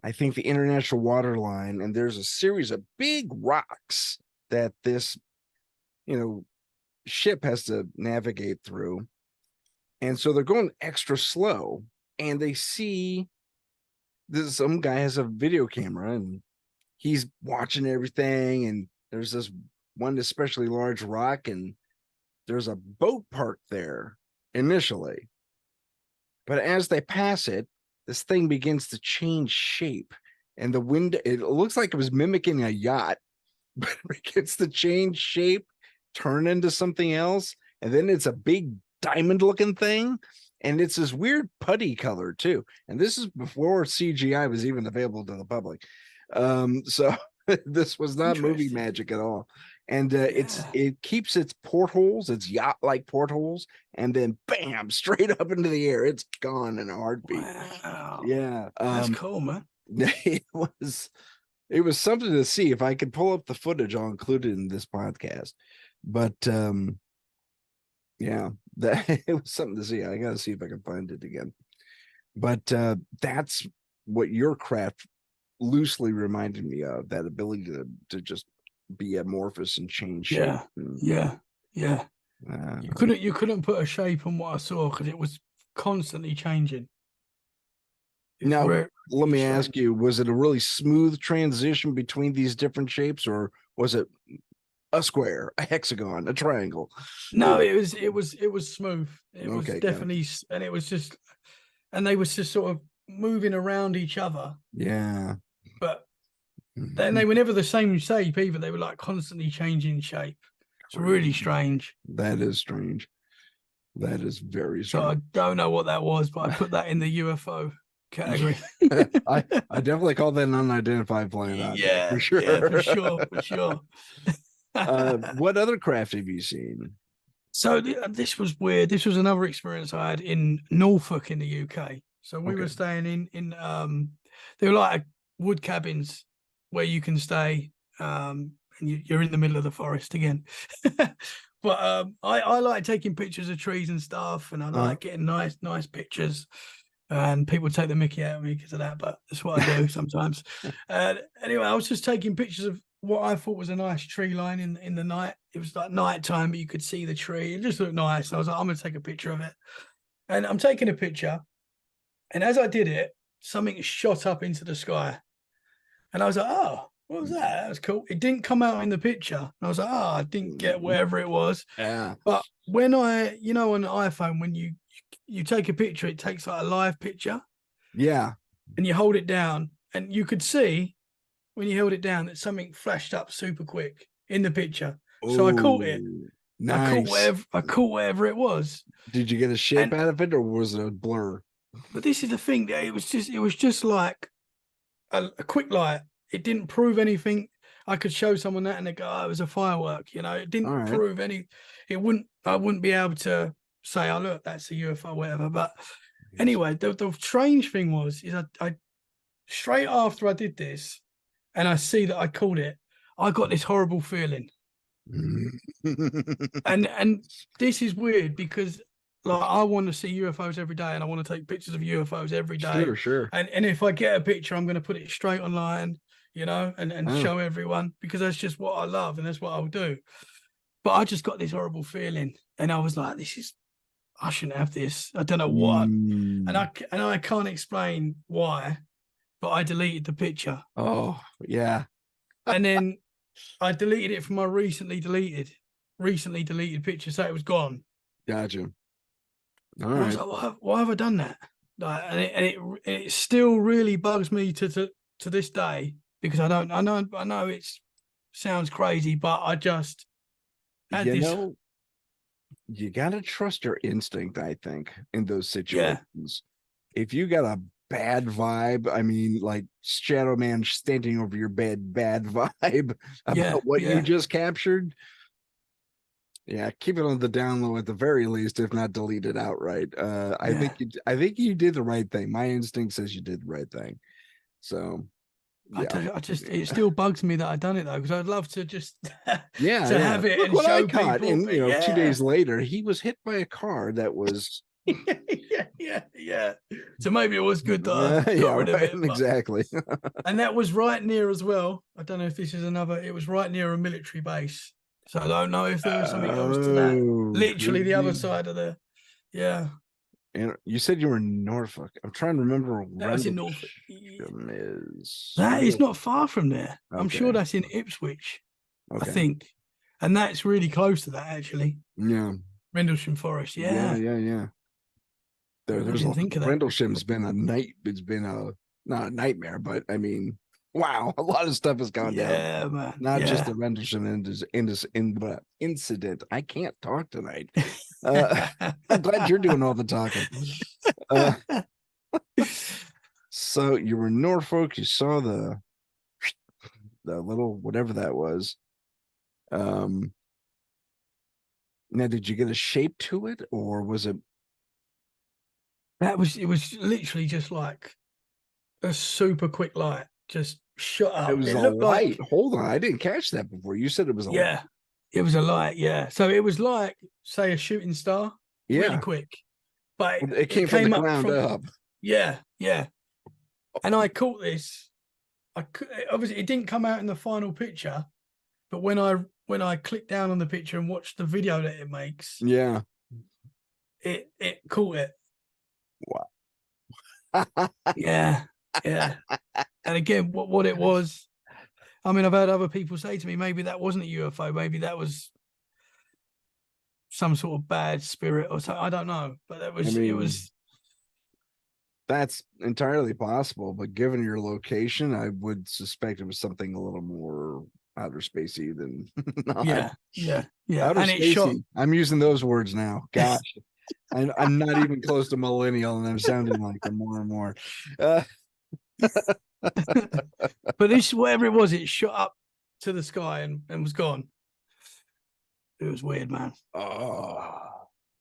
I think, the international water line, and there's a series of big rocks that this, you know, ship has to navigate through. And so they're going extra slow, and they see this, some guy has a video camera and he's watching everything, and there's this one especially large rock, and there's a boat parked there initially. But as they pass it, this thing begins to change shape. And the wind, it looks like it was mimicking a yacht, but it begins to change shape, turn into something else. And then it's a big diamond looking thing. And it's this weird putty color too. And this is before CGI was even available to the public. So this was not movie Interesting. magic at all. And Yeah. it keeps its portholes, its yacht like portholes, and then bam, straight up into the air. It's gone in a heartbeat. Wow. Yeah. That's cool, man. It was it was something to see. If I could pull up the footage, I'll include it in this podcast. But yeah, that it was something to see. I gotta see if I can find it again. But that's what your craft loosely reminded me of, that ability to just be amorphous and change shape. Yeah. Yeah. Yeah. Uh, You couldn't put a shape on what I saw because it was constantly changing. It's Now, very, let really me ask strange. you, was it a really smooth transition between these different shapes, or was it a square, a hexagon, a triangle? No, it was smooth. It was Okay, got it. definitely, and it was just, and they was just sort of moving around each other, Yeah. but then they were never the same shape either. They were like constantly changing shape. It's really Crazy. strange. That is strange. That is very So I strange. don't know what that was, but I put that in the UFO category. I definitely call that an unidentified flying object for Yeah, yeah, for sure. sure, for sure. What other craft have you seen? So this was weird. This was another experience I had in Norfolk in the UK. So we were Okay. staying in they were like wood cabins where you can stay and you're in the middle of the forest again. But I like taking pictures of trees and stuff, and I Uh, like getting nice pictures. And people take the mickey out of me because of that, but that's what I do sometimes. Anyway, I was just taking pictures of what I thought was a nice tree line in the night. It was like night time, but you could see the tree. It just looked nice. I was like, I'm gonna take a picture of it. And I'm taking a picture. And as I did it, something shot up into the sky. And I was like, oh, what was that? That was cool. It didn't come out in the picture. And I was like, oh, I didn't get whatever it was. yeah. But when on an iPhone, when you take a picture, it takes like a live picture Yeah. and you hold it down, and you could see when you held it down that something flashed up super quick in the picture. So I caught it. Oh, nice. I caught whatever it was. Did you get a shape And out of it, or was it a blur? but this is the thing, that it was just like a quick light. It didn't prove anything. I could show someone that and they go, oh, it was a firework, it All didn't right. prove any, I wouldn't be able to say, oh look, that's a UFO, whatever. But anyway, the strange thing was is I straight after I did this and I see that I called it, I got this horrible feeling. And this is weird because like I want to see UFOs every day and I want to take pictures of UFOs every day. Sure, sure. And if I get a picture, I'm going to put it straight online, and Oh, show everyone because that's just what I love and that's what I'll do. But I just got this horrible feeling and I was like, I shouldn't have this. I don't know what. mm. And I can't explain why, but I deleted the picture. Oh, yeah. And then I deleted it from my recently deleted picture, so it was gone. Gotcha. All And I was right. like, why have I done that? Like, it still really bugs me to this day because I know it sounds crazy, but I just had You this. know, you gotta trust your instinct, I think, in those Yeah, situations. If you got a bad vibe, I mean, like Shadow Man standing over your bed, bad vibe yeah, about what you yeah, just captured, yeah, keep it on the down low at the very least, if not delete it outright. yeah. I think you did the right thing. My instinct says you did the right thing. So yeah. I just it still bugs me that I done it though because I'd love to just Yeah, to yeah. have it Look and what I show caught. people. And But 2 days yeah, later, he was hit by a car that was yeah. So maybe it was good that I got yeah, rid of right. it, but Exactly. and that was right near as well. I don't know if this is another. It was right near a military base, so I don't know if there was something else to that. Oh, Literally could the other be. side of the. Yeah, And you said you were in Norfolk. I'm trying to remember where that was in Norfolk. Rendlesham is. That is not far from there. I'm sure Okay. that's in Ipswich, I Okay. think, and that's really close to that actually. Yeah. Rendlesham Forest. Yeah. Yeah, Yeah. Yeah. I There's a didn't think of that. Rendlesham's been a night. It's been a not a nightmare, but I mean, wow, a lot of stuff has gone down. Yeah, man. Not just the Yeah. Rendlesham incident. I can't talk tonight. I'm glad you're doing all the talking. Uh, so you were in Norfolk. You saw the little whatever that was. Um, Now, did you get a shape to it, or was it? It was literally just like a super quick light, just shut It up. was It a looked light. like, Hold on, I didn't catch that before. You said it was a light. yeah, it was a light. Yeah. So it was like, say, a shooting star, really Yeah, quick, but it it came from the came up ground from, up. yeah, yeah. And I caught this. Obviously, it didn't come out in the final picture, but when I when I click down on the picture and watch the video that it makes, Yeah. it caught it. Wow. Yeah, yeah. And again, what it was, I mean, I've heard other people say to me, maybe that wasn't a UFO, maybe that was some sort of bad spirit or something. I don't know, but I it mean, was, that's entirely possible, but given your location, I would suspect it was something a little more outer spacey than not. yeah, yeah, yeah. Outer And it shot. spacey. I'm using those words now. Gosh, I'm not even close to millennial, and I'm sounding like them more and more. Uh, But this, whatever it was, it shot up to the sky and was gone. It was weird, man. oh,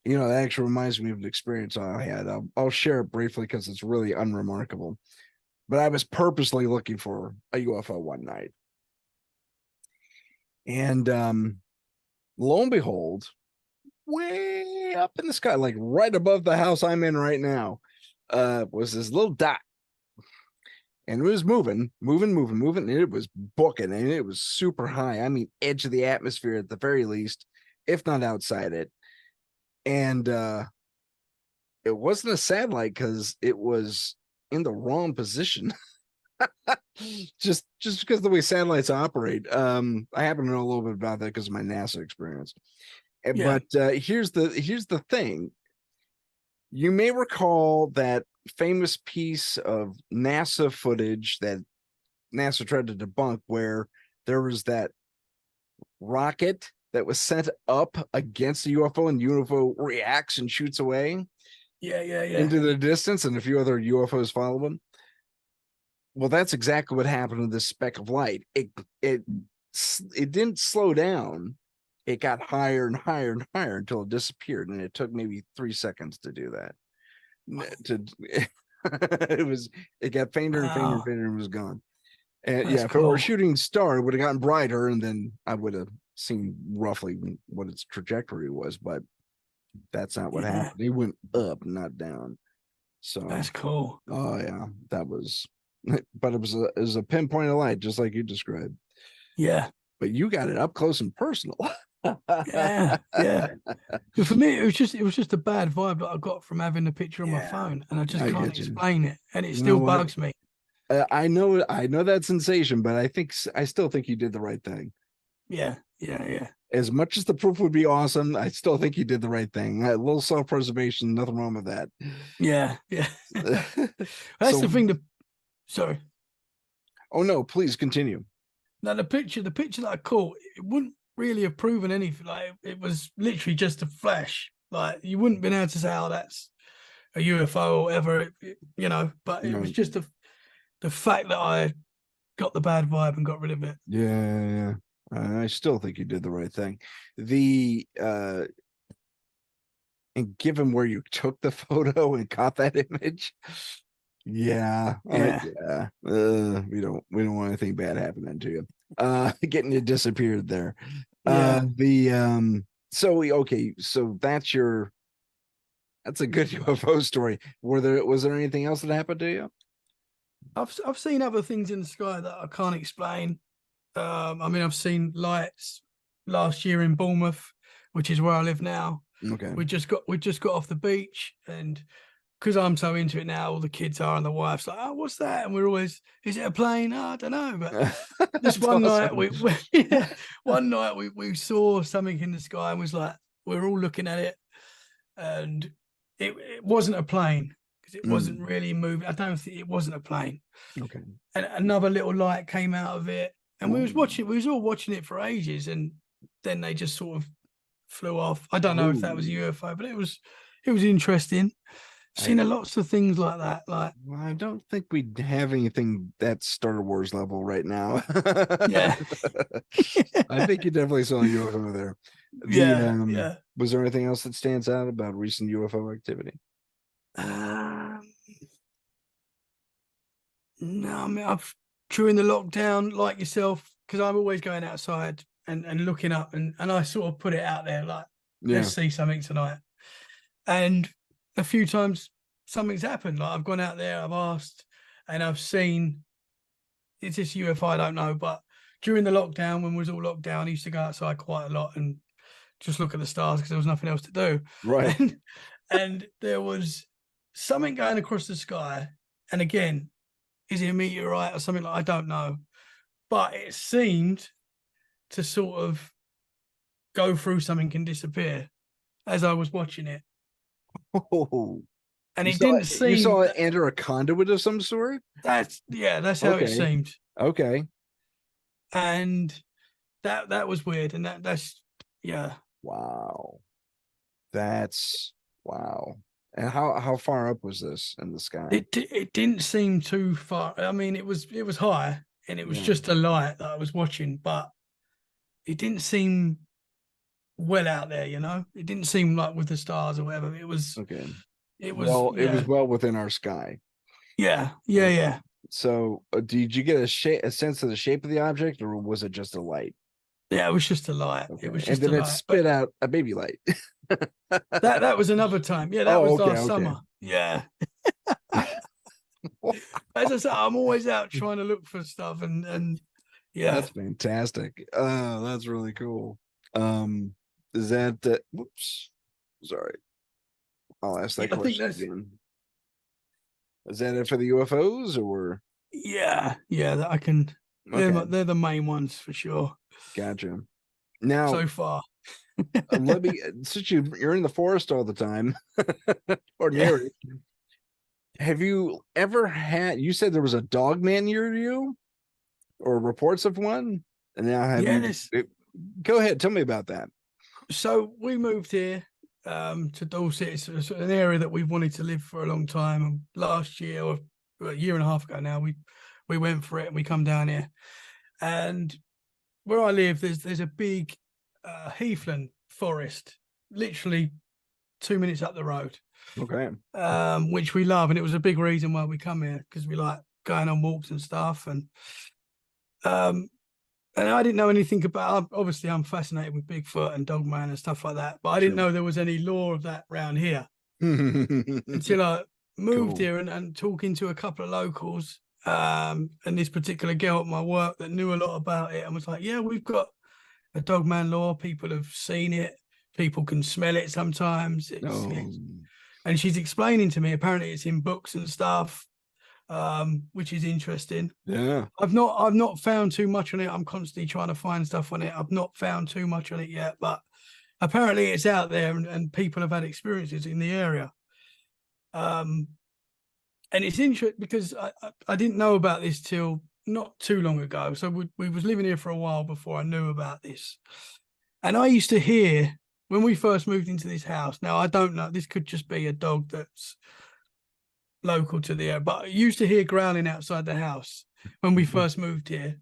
that actually reminds me of an experience I had. I'll share it briefly because it's really unremarkable. But I was purposely looking for a UFO one night. And lo and behold, way up in the sky, like right above the house I'm in right now, was this little dot. And it was moving, and it was booking, and it was super high. I mean, edge of the atmosphere at the very least, if not outside it. And it wasn't a satellite because it was in the wrong position. just because of the way satellites operate. I happen to know a little bit about that because of my NASA experience. Yeah, But here's the thing. You may recall that famous piece of NASA footage that NASA tried to debunk, where there was that rocket that was sent up against the UFO, and the UFO reacts and shoots away yeah. into the distance, and a few other UFOs follow them. Well, that's exactly what happened to this speck of light. It didn't slow down. It got higher and higher and higher until it disappeared, and it took maybe 3 seconds to do that. It got fainter and fainter and Wow, fainter and was gone. And that's yeah, if it were a cool. shooting star, it would have gotten brighter, and then I would have seen roughly what its trajectory was. But that's not what Yeah, happened. It went up, not down. So, that's cool. oh yeah, that was. But it was a pinpoint of light, just like you described. Yeah, But you got it up close and personal. yeah, yeah. But for me, it was just a bad vibe that I got from having the picture on my Yeah, phone, and I just I can't get you. explain it, and it You know still what? bugs me. I know that sensation, but I still think you did the right thing. Yeah, yeah. As much as the proof would be awesome, I still think you did the right thing. A little self-preservation, nothing wrong with that. Yeah, yeah. That's So, the thing. Sorry. oh no, please continue. Now the picture that I caught, it wouldn't really have proven anything. Like it was literally just a flash. Like you wouldn't been able to say, "Oh, that's a UFO or whatever," But it was Right. just the fact that I got the bad vibe and got rid of it. Yeah. I still think you did the right thing. The and given where you took the photo and caught that image, yeah, Yeah, yeah. We don't want anything bad happening to you. Getting you disappeared there. yeah. So okay, so that's a good UFO story. Was there anything else that happened to you? I've seen other things in the sky that I can't explain. I mean, I've seen lights last year in Bournemouth, which is where I live now. Okay. We just got off the beach, and because I'm so into it now, all the kids are, and the wife's like, "Oh, what's that?" And we're always, "Is it a plane?" Oh, I don't know. But this That's one night, awesome. one night we saw something in the sky and was like, we're all looking at it, and it wasn't a plane because it wasn't Mm, really moving. I don't think it wasn't a plane. okay. And another little light came out of it, and Ooh. we was all watching it for ages, and then they just sort of flew off. I don't know if that was a Ooh. UFO, but it was interesting. I Seen a lots of things like that. Like, Well, I don't think we have anything that's Star Wars level right now. yeah, I think you definitely saw a UFO there. yeah. Was there anything else that stands out about recent UFO activity? Um, no, I mean, during the lockdown, like yourself, because I'm always going outside and looking up, and I sort of put it out there, like, let's Yeah. see something tonight. And a few times something's happened. Like I've gone out there, I've asked, and I've seen it's this UFO, I don't know, but during the lockdown, when we was all locked down, I used to go outside quite a lot and just look at the stars because there was nothing else to do. Right. And there was something going across the sky. And again, is it a meteorite or something like I don't know. But it seemed to sort of go through something and disappear as I was watching it. Oh, And you it saw didn't it, you saw seem it enter a conduit of some sort? that's how it Okay. seemed. Okay. And that was weird. And that's yeah. Wow. That's wow. And how far up was this in the sky? It didn't seem too far. I mean, it was high and it was Yeah. just a light that I was watching, but it didn't seem well out there, you know? It didn't seem like with the stars or whatever. Okay. It was Well, it was yeah. well within our sky. Yeah. Okay. Yeah. So, did you get a sense of the shape of the object, or was it just a light? Yeah, it was just a light. Okay. It was And just a then it light. But spit out a baby light. that was another time. Yeah, that Oh, was okay, last okay. summer. Yeah. As I said, I'm always out trying to look for stuff and yeah. That's fantastic. That's really cool. Is that whoops, sorry. I'll ask that I think question that's again. Is that it for the UFOs or yeah, that I can okay, they're the main ones for sure gotcha. Now so far. let me since you're in the forest all the time or Yeah. near it, have you ever had you said there was a dog man near you or reports of one? And now have Yeah, you go ahead, tell me about that. so we moved here to Dorset. It's an area that we've wanted to live for a long time. And last year or a year and a half ago now, we went for it and we come down here. And where I live, there's a big heathland forest, literally 2 minutes up the road, Okay. which we love. And it was a big reason why we come here because we like going on walks and stuff. Um, and I didn't know anything about. Obviously, I'm fascinated with Bigfoot and Dogman and stuff like that, but I didn't Sure. know there was any law of that around here until I moved Cool. here and talking to a couple of locals. And this particular girl at my work that knew a lot about it and was like, "Yeah, we've got a Dogman law. People have seen it. People can smell it sometimes." Oh, And she's explaining to me. Apparently, it's in books and stuff, which is interesting. yeah. I've not found too much on it. I'm constantly trying to find stuff on it. I've not found too much on it yet, but apparently it's out there and people have had experiences in the area. And it's interesting because I didn't know about this till not too long ago. So we was living here for a while before I knew about this. And I used to hear when we first moved into this house. Now I don't know. This could just be a dog that's local to the area, but I used to hear growling outside the house when we first moved here.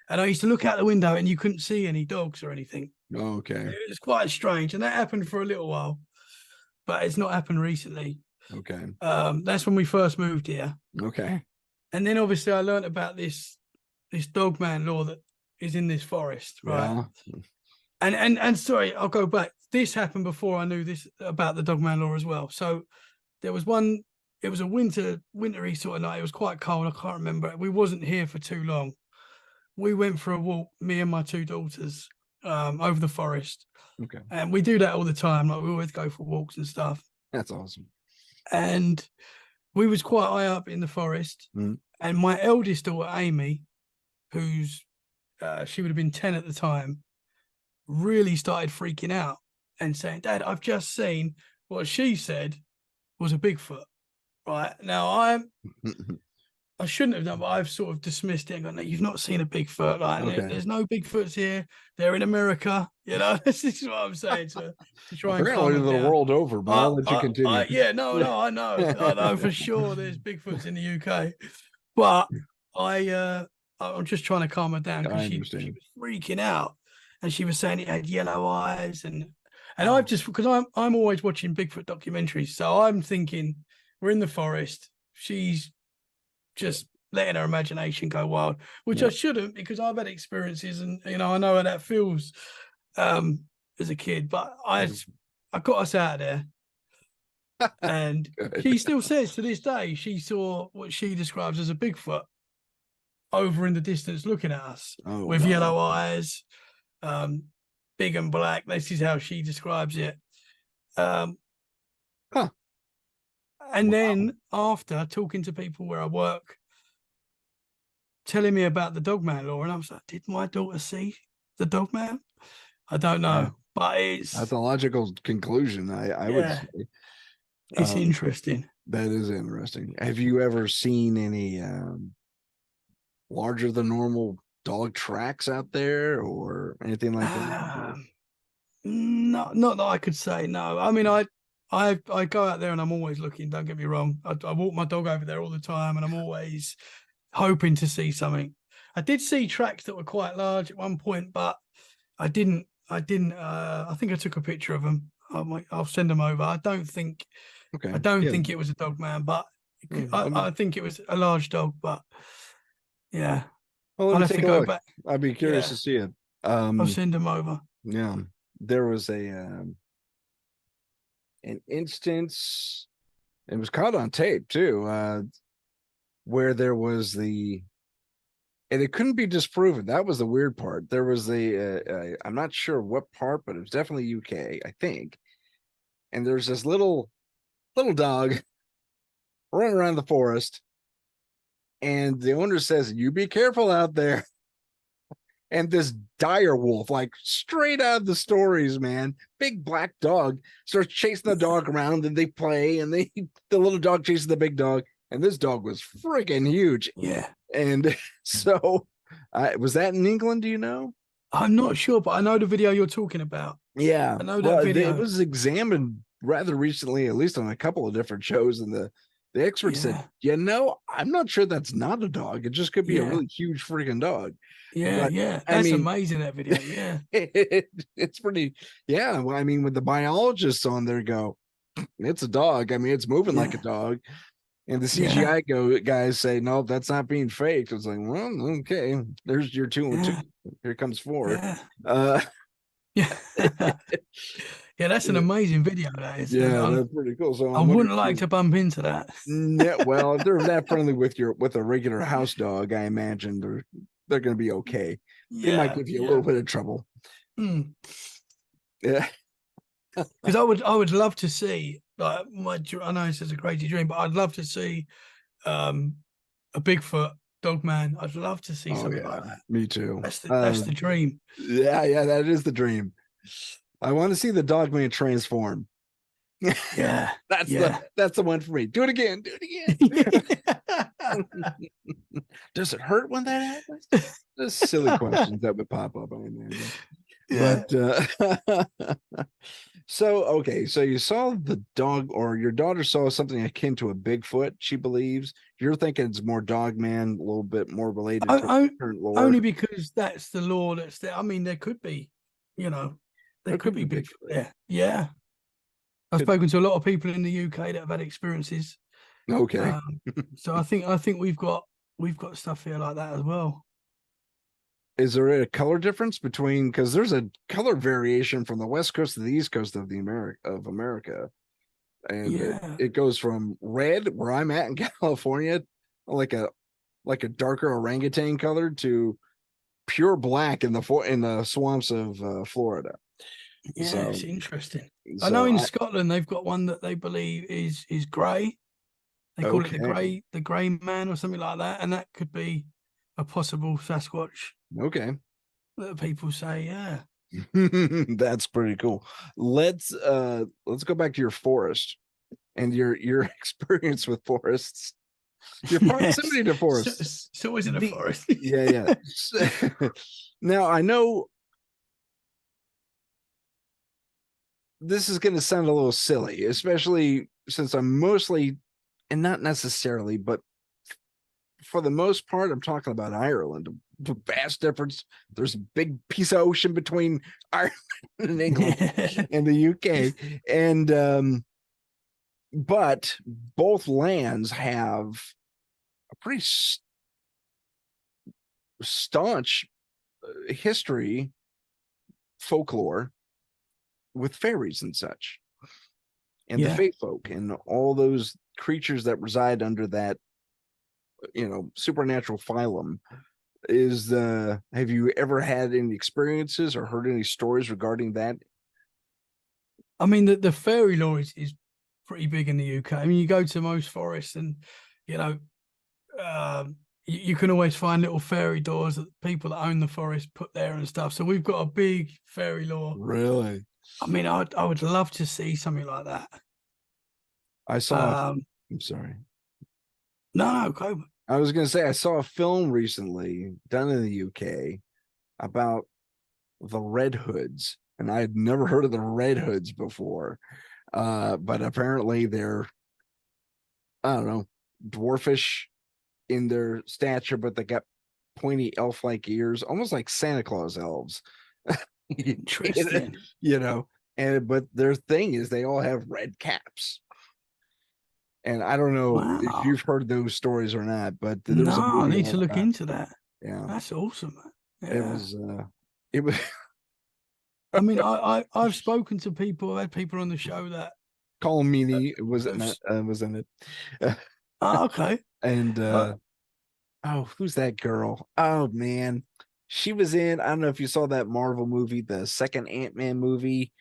And I used to look out the window and you couldn't see any dogs or anything. Okay. It was quite strange. And that happened for a little while, but it's not happened recently. Okay. That's when we first moved here. Okay. And then obviously I learned about this dogman law that is in this forest, right? Yeah. And sorry, I'll go back. This happened before I knew this about the dogman law as well. So there was one, it was a wintry sort of night. It was quite cold. I can't remember. We wasn't here for too long. We went for a walk, me and my two daughters, over the forest. Okay. And we do that all the time. Like we always go for walks and stuff. That's awesome. And we was quite high up in the forest. Mm. And my eldest daughter, Amy, who's she would have been 10 at the time, really started freaking out and saying, "Dad, I've just seen what she said was a Bigfoot." Right now, I shouldn't have done, but I've sort of dismissed it and gone, "No, you've not seen a Bigfoot. Like, Okay. there's no Bigfoots here. They're in America." You know, this is what I'm saying to try and calm Apparently them the down. world over, but I'll let you continue. Yeah, no, I know for sure. There's Bigfoots in the UK, but I'm just trying to calm her down because I she understand. was freaking out, and she was saying it had yellow eyes, and I've just because I'm always watching Bigfoot documentaries, so I'm thinking we're in the forest. She's just letting her imagination go wild, which I shouldn't because I've had experiences and I know how that feels as a kid. But I got us out of there. And Good. she still says to this day she saw what she describes as a Bigfoot. over in the distance looking at us Oh with wow. yellow eyes, big and black. This is how she describes it. Um, Huh. and Wow. then after talking to people where I work, telling me about the dogman law, and I was like, did my daughter see the dogman? I don't Yeah. know, but That's it's, a logical conclusion, I would yeah, say. it's Um, interesting. that is interesting. Have you ever seen any larger than normal dog tracks out there or anything like that? Um, not that I could say no. I mean, I go out there and I'm always looking. Don't get me wrong. I walk my dog over there all the time, and I'm always hoping to see something. I did see tracks that were quite large at one point, but I didn't. I didn't. I think I took a picture of them. I'll send them over. Okay. I don't Yeah. think it was a dog man, but Let me I think it was a large dog. But yeah, well, let I'll me have to take a go look. back. I'd be curious Yeah, to see it. I'll send them over. Yeah. There was a an instance, it was caught on tape too, where there was the and it couldn't be disproven. That was the weird part. There was I'm not sure what part, but it was definitely UK, I think. And there's this little dog running around the forest, and the owner says, "You be careful out there." And this dire wolf, like straight out of the stories, man, big black dog starts chasing the dog around, and they play, and the little dog chases the big dog, and this dog was freaking huge. Yeah, And so, was that in England? Do you know? I'm not sure, but I know the video you're talking about. Yeah. I know that Well, it video. was examined rather recently, at least on a couple of different shows, and the expert said, Yeah, I'm not sure that's not a dog. It just could be a yeah, really huge freaking dog. yeah, But yeah. I That's mean, amazing. That video. Yeah, it's pretty, yeah. Well, I mean, with the biologists on there go, it's a dog. I mean, it's moving like a yeah, dog. And the yeah, CGI guys say, no, that's not being faked. It's like, well, okay, there's your 2 and 2. yeah, Here comes 4. yeah, Uh, yeah. Yeah, that's an amazing video. That is. yeah, that's pretty cool. So I I'm wondering wouldn't if like you, to bump into that. yeah, well, if they're that friendly with a regular house dog, I imagine they're going to be okay. They might Yeah, give you a yeah. little bit of trouble. Because Yeah. I would love to see like I know this is a crazy dream, but I'd love to see um a Bigfoot dog man. I'd love to see Oh something like yeah, that. me too. That's the dream. Yeah, that is the dream. I want to see the dog man transform. Yeah, yeah. That's the one for me. Do it again. Do it again. Does it hurt when that happens? Just silly questions that would pop up, I imagine. Yeah. But so okay, so you saw the dog, or your daughter saw something akin to a Bigfoot, she believes. You're thinking it's more dog man, a little bit more related to I, current lore. only because that's the law that's there. I mean, there could be, you know, there There could could be be Bigfoot Bigfoot. there. Yeah. I've Could, spoken to a lot of people in the UK that have had experiences. okay. Um, so I think we've got stuff here like that as well. Is there a color difference between, because there's a color variation from the west coast to the east coast of America, and Yeah. it goes from red, where I'm at in California, like a darker orangutan color, to pure black in the swamps of Florida. Yeah, So it's interesting. I know so in I Scotland they've got one that they believe is grey. They call it okay. the grey man or something like that, and that could be a possible Sasquatch Okay. that people say. Yeah. That's pretty cool. Let's go back to your forest and your experience with forests, your Yes. proximity to So, forests. it's always in a The forest. Yeah, yeah. Now I know this is going to sound a little silly, especially since I'm mostly, and not necessarily, but for the most part, I'm talking about Ireland. The vast difference. There's a big piece of ocean between Ireland and England and the UK, and but both lands have a pretty staunch history, folklore with fairies and such, and the Yeah. fae folk, and all those creatures that reside under that supernatural phylum. Have you ever had any experiences or heard any stories regarding that? I mean, the fairy lore is pretty big in the UK. I mean, you go to most forests and, you know, you can always find little fairy doors that people that own the forest put there and stuff. So we've got a big fairy lore. Really? I mean, I would love to see something like that. I saw. I'm sorry. No, go. I was going to say I saw a film recently done in the UK about the Red Hoods, and I had never heard of the Red Hoods before. But apparently they're, I don't know, dwarfish in their stature, but they got pointy elf-like ears, almost like Santa Claus elves. Interesting. But their thing is they all have red caps. And I don't know if you've heard those stories or not, but there was I need to look into that. Yeah, that's awesome, man. Yeah. It was. I mean, I've spoken to people. I had people on the show that Colin Meaney was in it. Okay. And who's that girl? Oh man, she was in. I don't know if you saw that Marvel movie, the second Ant-Man movie.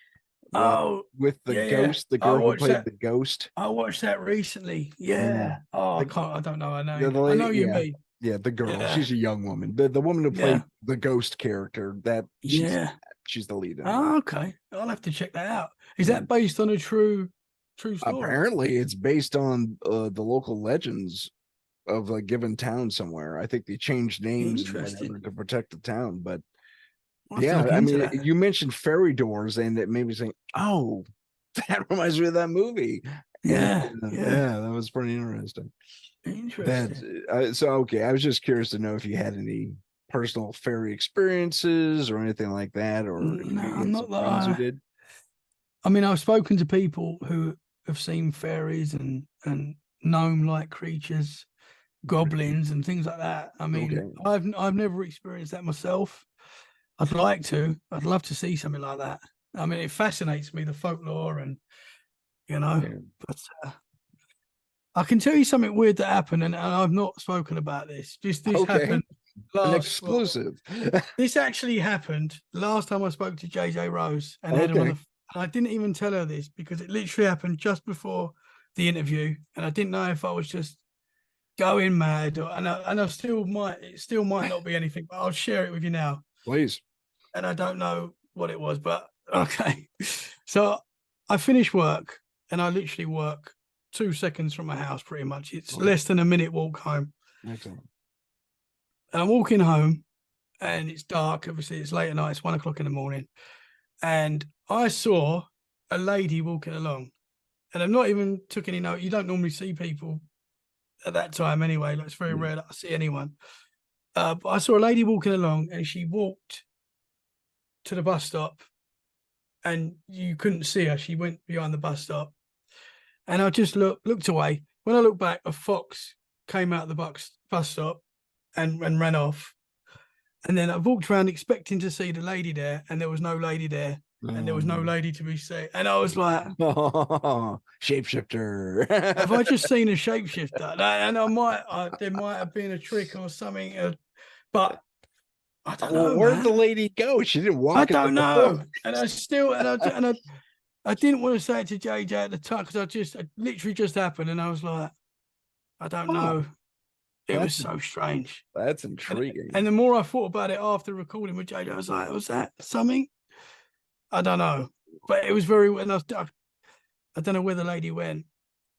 With the ghost, the girl who played the ghost. I watched that recently. Yeah. Oh, I don't know her name. The lady, I know you mean. Yeah, the girl. Yeah. She's a young woman. The woman who played the ghost character. She's the lead. Okay. I'll have to check that out. Is that based on a true story? Apparently, it's based on the local legends of a given town somewhere. I think they changed names to protect the town, but. I mean, you mentioned fairy doors, and it made me think, oh, that reminds me of that movie. Yeah, that was pretty interesting. Okay, I was just curious to know if you had any personal fairy experiences or anything like that, or not that who did. I mean, I've spoken to people who have seen fairies and gnome-like creatures, goblins, and things like that. I mean, I've never experienced that myself. I'd like to. I'd love to see something like that. I mean, it fascinates me, the folklore, and but I can tell you something weird that happened, and I've not spoken about this. This happened last. An exclusive. This actually happened last time I spoke to JJ Rose, and and I didn't even tell her this because it literally happened just before the interview, and I didn't know if I was just going mad, and I still might. It still might not be anything, but I'll share it with you now. Please. And I don't know what it was, but okay. So I finish work and I literally work 2 seconds from my house, pretty much. It's less than a minute walk home. Excellent. And I'm walking home and it's dark. Obviously, it's late at night. It's 1 o'clock in the morning. And I saw a lady walking along. And I've not even took any note. You don't normally see people at that time anyway. Like, it's very rare that I see anyone. But I saw a lady walking along and she walked to the bus stop and you couldn't see her. She went behind the bus stop. And I just looked away. When I looked back, a fox came out of the bus stop and ran off. And then I walked around expecting to see the lady there, and there was no lady there. And there was no lady to be seen. And I was like, shapeshifter. Have I just seen a shapeshifter? And there might have been a trick or something. But I don't know. Where'd the lady go? She didn't walk. I don't know. And I didn't want to say it to JJ at the time because it literally just happened, and I was like, I don't know. It was so strange. That's intriguing. And the more I thought about it after recording with JJ, I was like, was that something? I don't know. But it was very weird. I don't know where the lady went.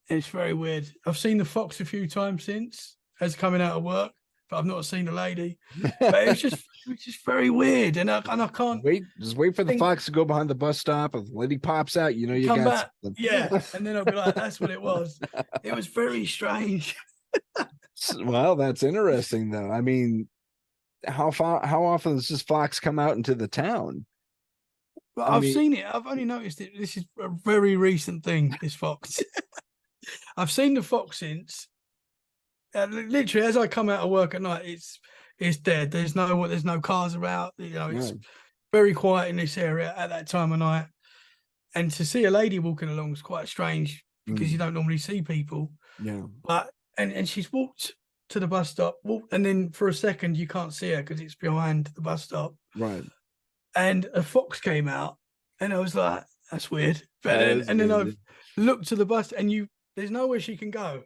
It's very weird. I've seen the fox a few times since as coming out of work, but I've not seen the lady. But it was just very weird. And I can't just wait for the fox to go behind the bus stop. If the lady pops out, you got back. Something. Yeah. And then I'll be like, that's what it was. It was very strange. Well, that's interesting though. I mean, how often does this fox come out into the town? Well, I've seen it. I've only noticed it. This is a very recent thing, this fox. I've seen the fox since. Literally, as I come out of work at night, it's dead. There's no cars around. It's very quiet in this area at that time of night. And to see a lady walking along is quite strange because you don't normally see people. Yeah. But and she's walked to the bus stop, and then for a second you can't see her because it's behind the bus stop. Right. And a fox came out, and I was like, "That's weird." But That is then weird. I've looked to the bus, and there's nowhere she can go.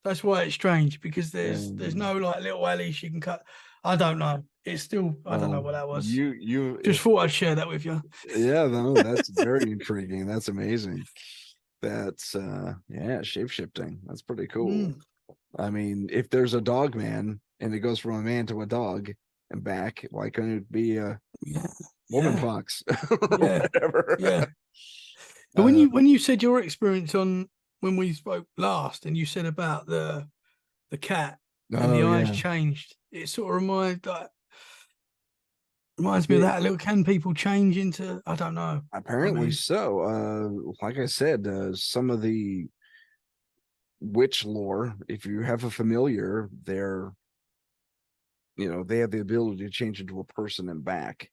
That's why it's strange, because there's no like little alley she can cut. I don't know. It's still, I don't know what that was. Just thought I'd share that with you. Yeah, no, that's very intriguing. That's amazing. That's yeah, shape-shifting. That's pretty cool. I mean, if there's a dog man and it goes from a man to a dog and back, why couldn't it be a woman fox or Yeah. whatever? Yeah. But when you said your experience on when we spoke last, and you said about the cat and the eyes changed, it sort of reminds me of that. Little, can people change into? I don't know. Apparently so. Like I said, some of the witch lore, if you have a familiar, they're, they have the ability to change into a person and back.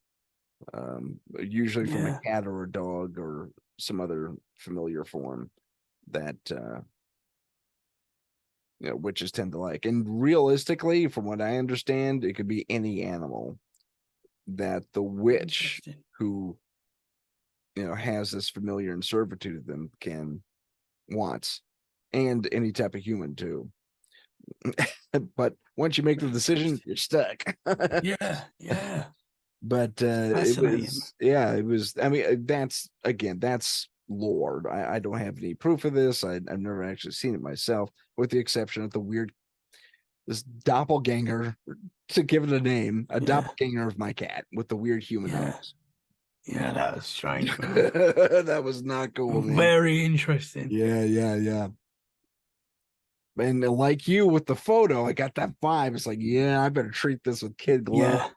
Usually from a cat or a dog or some other familiar form that witches tend to like. And realistically, from what I understand, it could be any animal that the witch who has this familiar in servitude of them wants, and any type of human too. But once you make the decision, you're stuck. Yeah. But it was. I mean, that's lore. I don't have any proof of this. I've never actually seen it myself, with the exception of this doppelganger, to give it a name, doppelganger of my cat with the weird human eyes. Yeah, that was strange, man. That was not cool, man. Very interesting. Yeah. And like you with the photo, I got that vibe. It's like, I better treat this with kid gloves.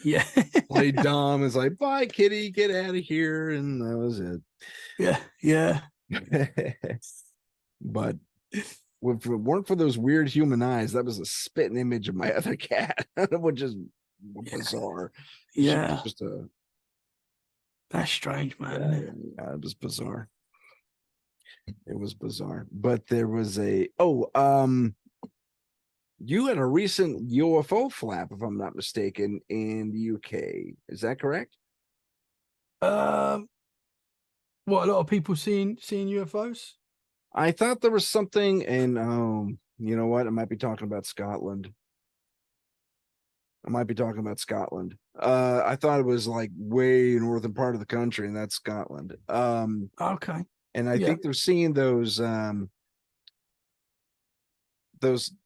Yeah. Play dumb. It's like, bye, kitty, get out of here. And that was it. Yeah. But if it weren't for those weird human eyes, that was a spitting image of my other cat, which is bizarre. Yeah. Just that's strange, man. Yeah, it was bizarre. It was bizarre. But there was you had a recent UFO flap, if I'm not mistaken, in the UK. Is that correct? What, a lot of people seeing UFOs? I thought there was something, and you know what? I might be talking about Scotland. I thought it was like way northern part of the country, and that's Scotland. Okay. And I think they're seeing those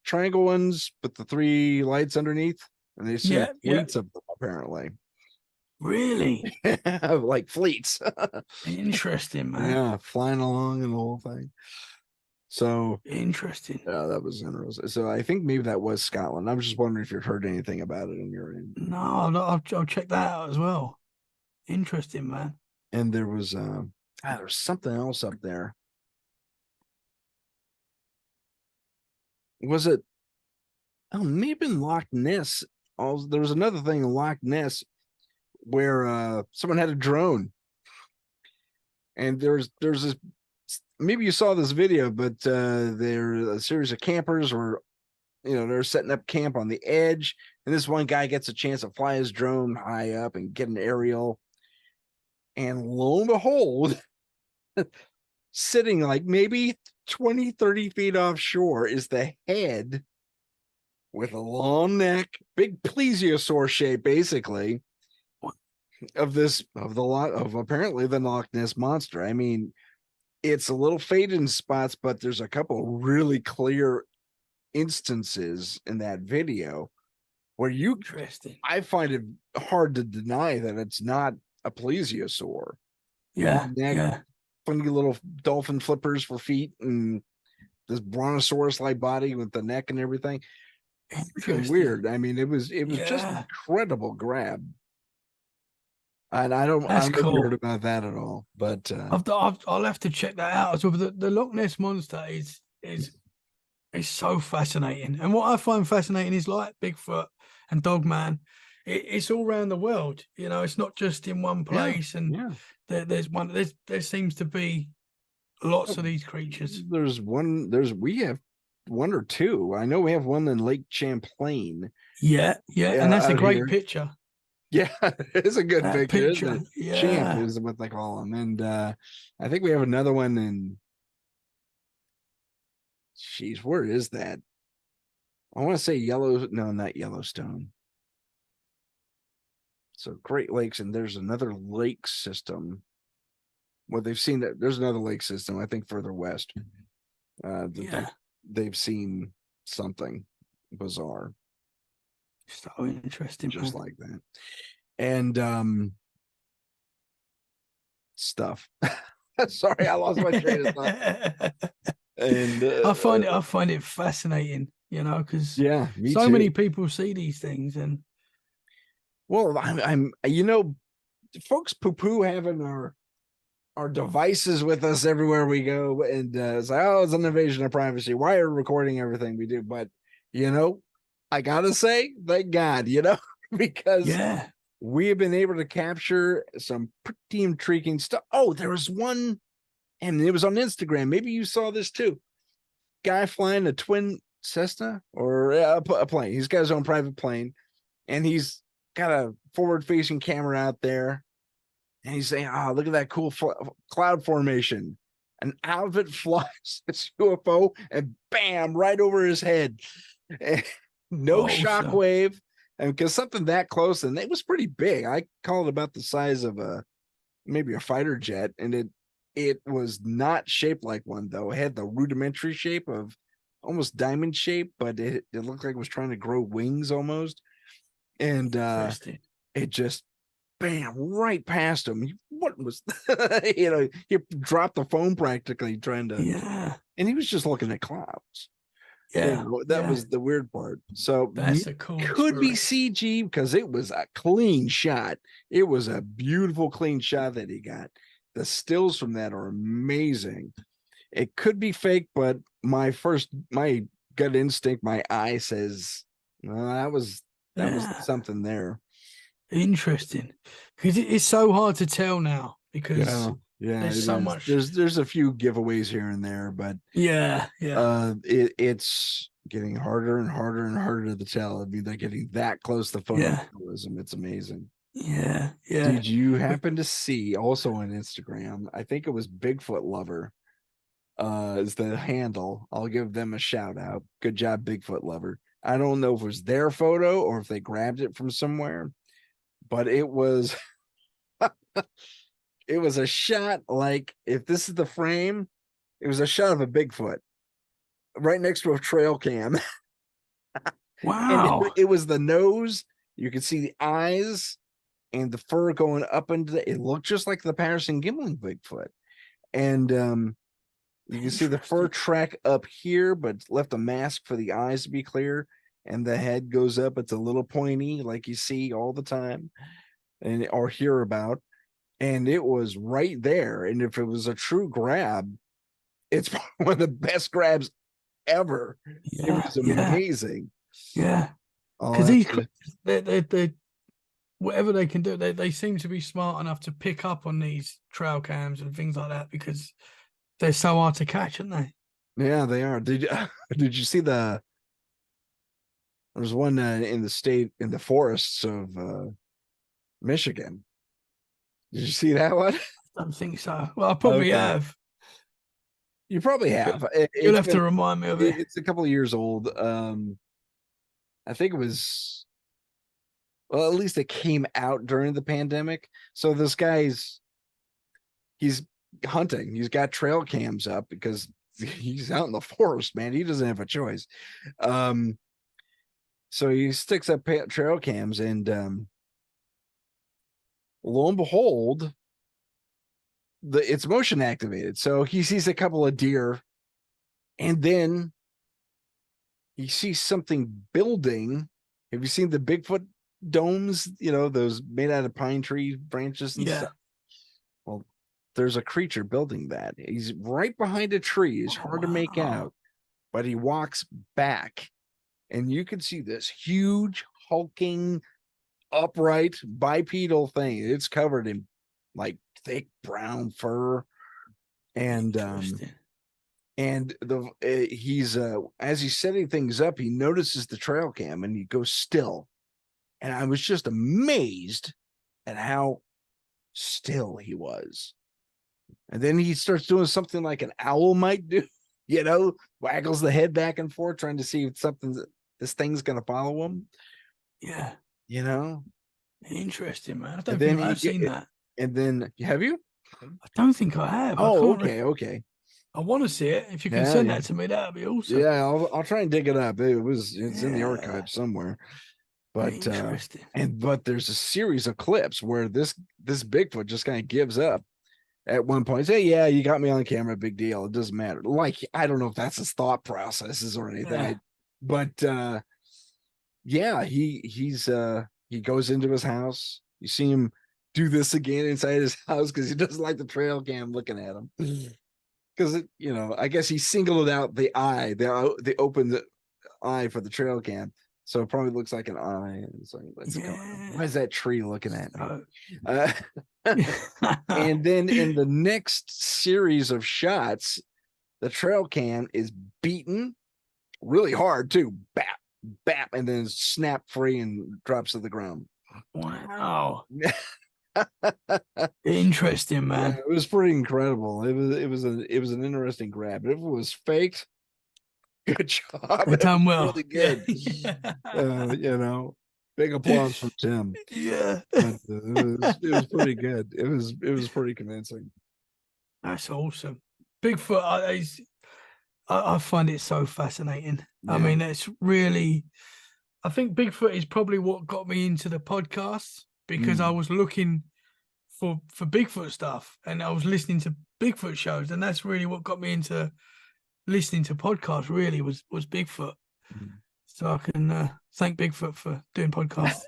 triangle ones with the 3 lights underneath, and they see fleets of them, apparently. Really? Like fleets. Interesting, man. Yeah, flying along and the whole thing. So interesting. Yeah, that was interesting. So I think maybe that was Scotland. I was just wondering if you've heard anything about it in your end. No, I'll check that out as well. Interesting, man. And there was something else up there. Was it? Oh, maybe in Loch Ness. Also, there was another thing in Loch Ness where someone had a drone, and there's this. Maybe you saw this video, but there a series of campers were, they're setting up camp on the edge, and this one guy gets a chance to fly his drone high up and get an aerial, and lo and behold, sitting like maybe 20, 30 feet offshore is the head with a long neck, big plesiosaur shape, basically, of apparently the Loch Ness monster. I mean, it's a little faded in spots, but there's a couple really clear instances in that video where I find it hard to deny that it's not a plesiosaur. Yeah. Funny little dolphin flippers for feet and this brontosaurus-like body with the neck and everything. Weird. I mean, it was just an incredible grab. And I've never heard about that at all. But I'll have to check that out as well. The Loch Ness monster is so fascinating. And what I find fascinating is, like Bigfoot and Dogman, it's all around the world. It's not just in one place. There seems to be lots of these creatures. We have one or two. I know we have one in Lake Champlain. Yeah, and that's a out great here. picture. Yeah, it's a good That picture, isn't picture, it? Champ yeah, is what they call him. And I think we have another one in, geez, where is that? I want to say no, not Yellowstone. So Great Lakes, and there's another lake system. Well, they've seen that there's another lake system, I think further west. yeah. They've seen something bizarre, So interesting, just man. like that. And stuff. Sorry, I lost my train of thought. And I find it fascinating, because yeah, me so many too. people see these things, and Well, I'm folks poo-poo having our devices with us everywhere we go, and it's like, oh, it's an invasion of privacy. Why are we recording everything we do? But I gotta say, thank God, because yeah, we have been able to capture some pretty intriguing stuff. Oh, there was one, and it was on Instagram. Maybe you saw this too. Guy flying a twin Cessna or a plane. He's got his own private plane, and he's got a forward-facing camera out there, and he's saying, "Oh, look at that cool cloud formation." And out of it flies this UFO, and bam, right over his head. No awesome. shockwave, and because something that close, and it was pretty big. I call it about the size of maybe a fighter jet, and it was not shaped like one though. It had the rudimentary shape of almost diamond shape, but it looked like it was trying to grow wings almost. And Interesting. it just bam right past him. What was he dropped the phone practically trying to, Yeah, and he was just looking at clouds. yeah, That yeah. was the weird part. So That's a cool could be experience. CG because it was a clean shot. It was a beautiful clean shot that he got. The stills from that are amazing. It could be fake, but my gut instinct, my eye says, well, that was Yeah, something there. interesting. Because it's so hard to tell now because Yeah, yeah, there's it so is. much. There's a few giveaways here and there, but Yeah, yeah, it's getting harder and harder and harder to tell. I mean, they're getting that close to yeah, photorealism. It's amazing. yeah, yeah. Did you But happen to see also on Instagram? I think it was Bigfoot Lover. Is the handle. I'll give them a shout out. Good job, Bigfoot Lover. I don't know if it was their photo or if they grabbed it from somewhere, but it was it was a shot like if this is the frame, it was a shot of a Bigfoot right next to a trail cam. And wow. it was the nose. You could see the eyes and the fur going up into it looked just like the Patterson Gimlin Bigfoot. And you can see the fur Interesting. track up here, but left a mask for the eyes to be clear. And the head goes up. It's a little pointy, like you see all the time and or hear about. And it was right there. And if it was a true grab, it's one of the best grabs ever. It Yeah, was yeah, amazing. yeah. I'll Because have these, to, they whatever they can do, they seem to be smart enough to pick up on these trail cams and things like that because they're so hard to catch, aren't they? yeah, they are. Did you see there's one in the state in the forests of Michigan. Did you see that one? I don't think so. Well, I probably Okay. have. You probably You'll have. you'll have to remind me of it. It's a couple of years old. I think it was, well, at least it came out during the pandemic. So this guy's he's hunting. He's got trail cams up because he's out in the forest, man. He doesn't have a choice. Um, so he sticks up trail cams, and lo and behold, it's motion activated. So he sees a couple of deer, and then he sees something building. Have you seen the Bigfoot domes? Those made out of pine tree branches and Yeah. stuff. Well, there's a creature building that. He's right behind a tree. It's Oh, hard to make wow. out, but he walks back, and you can see this huge, hulking, upright, bipedal thing. It's covered in like thick brown fur, and Interesting. And he's as he's setting things up, he notices the trail cam and he goes still. And I was just amazed at how still he was. And then he starts doing something like an owl might do, waggles the head back and forth, trying to see if this thing's going to follow him. Yeah. Interesting, man. I don't think I've seen that. And then, have you? I don't think I have. Oh, okay. I want to see it. If you can send that to me, that'd be awesome. Yeah, I'll try and dig it up. It's in the archive somewhere. But interesting. But there's a series of clips where this Bigfoot just kind of gives up at one point. Say, yeah, you got me on camera, big deal. It doesn't matter. Like, I don't know if that's his thought processes or anything. But he goes into his house. You see him do this again inside his house because he doesn't like the trail cam looking at him. Because I guess he singled out the eye, the open eye for the trail cam. So it probably looks like an eye. And it's like, why is that tree looking at me? And then in the next series of shots, the trail cam is beaten really hard too. Bap, bap, and then snap free and drops to the ground. Wow. Interesting, man. Yeah, it was pretty incredible. It was an interesting grab. If it was faked, good job. It done well. Really good. Big applause from Tim. Yeah. It was pretty good. It was pretty convincing. That's awesome. Bigfoot, I find it so fascinating. Yeah. I mean, it's really, I think Bigfoot is probably what got me into the podcast, because I was looking for Bigfoot stuff and I was listening to Bigfoot shows, and that's really what got me into listening to podcasts. Really was Bigfoot. So I can thank Bigfoot for doing podcasts.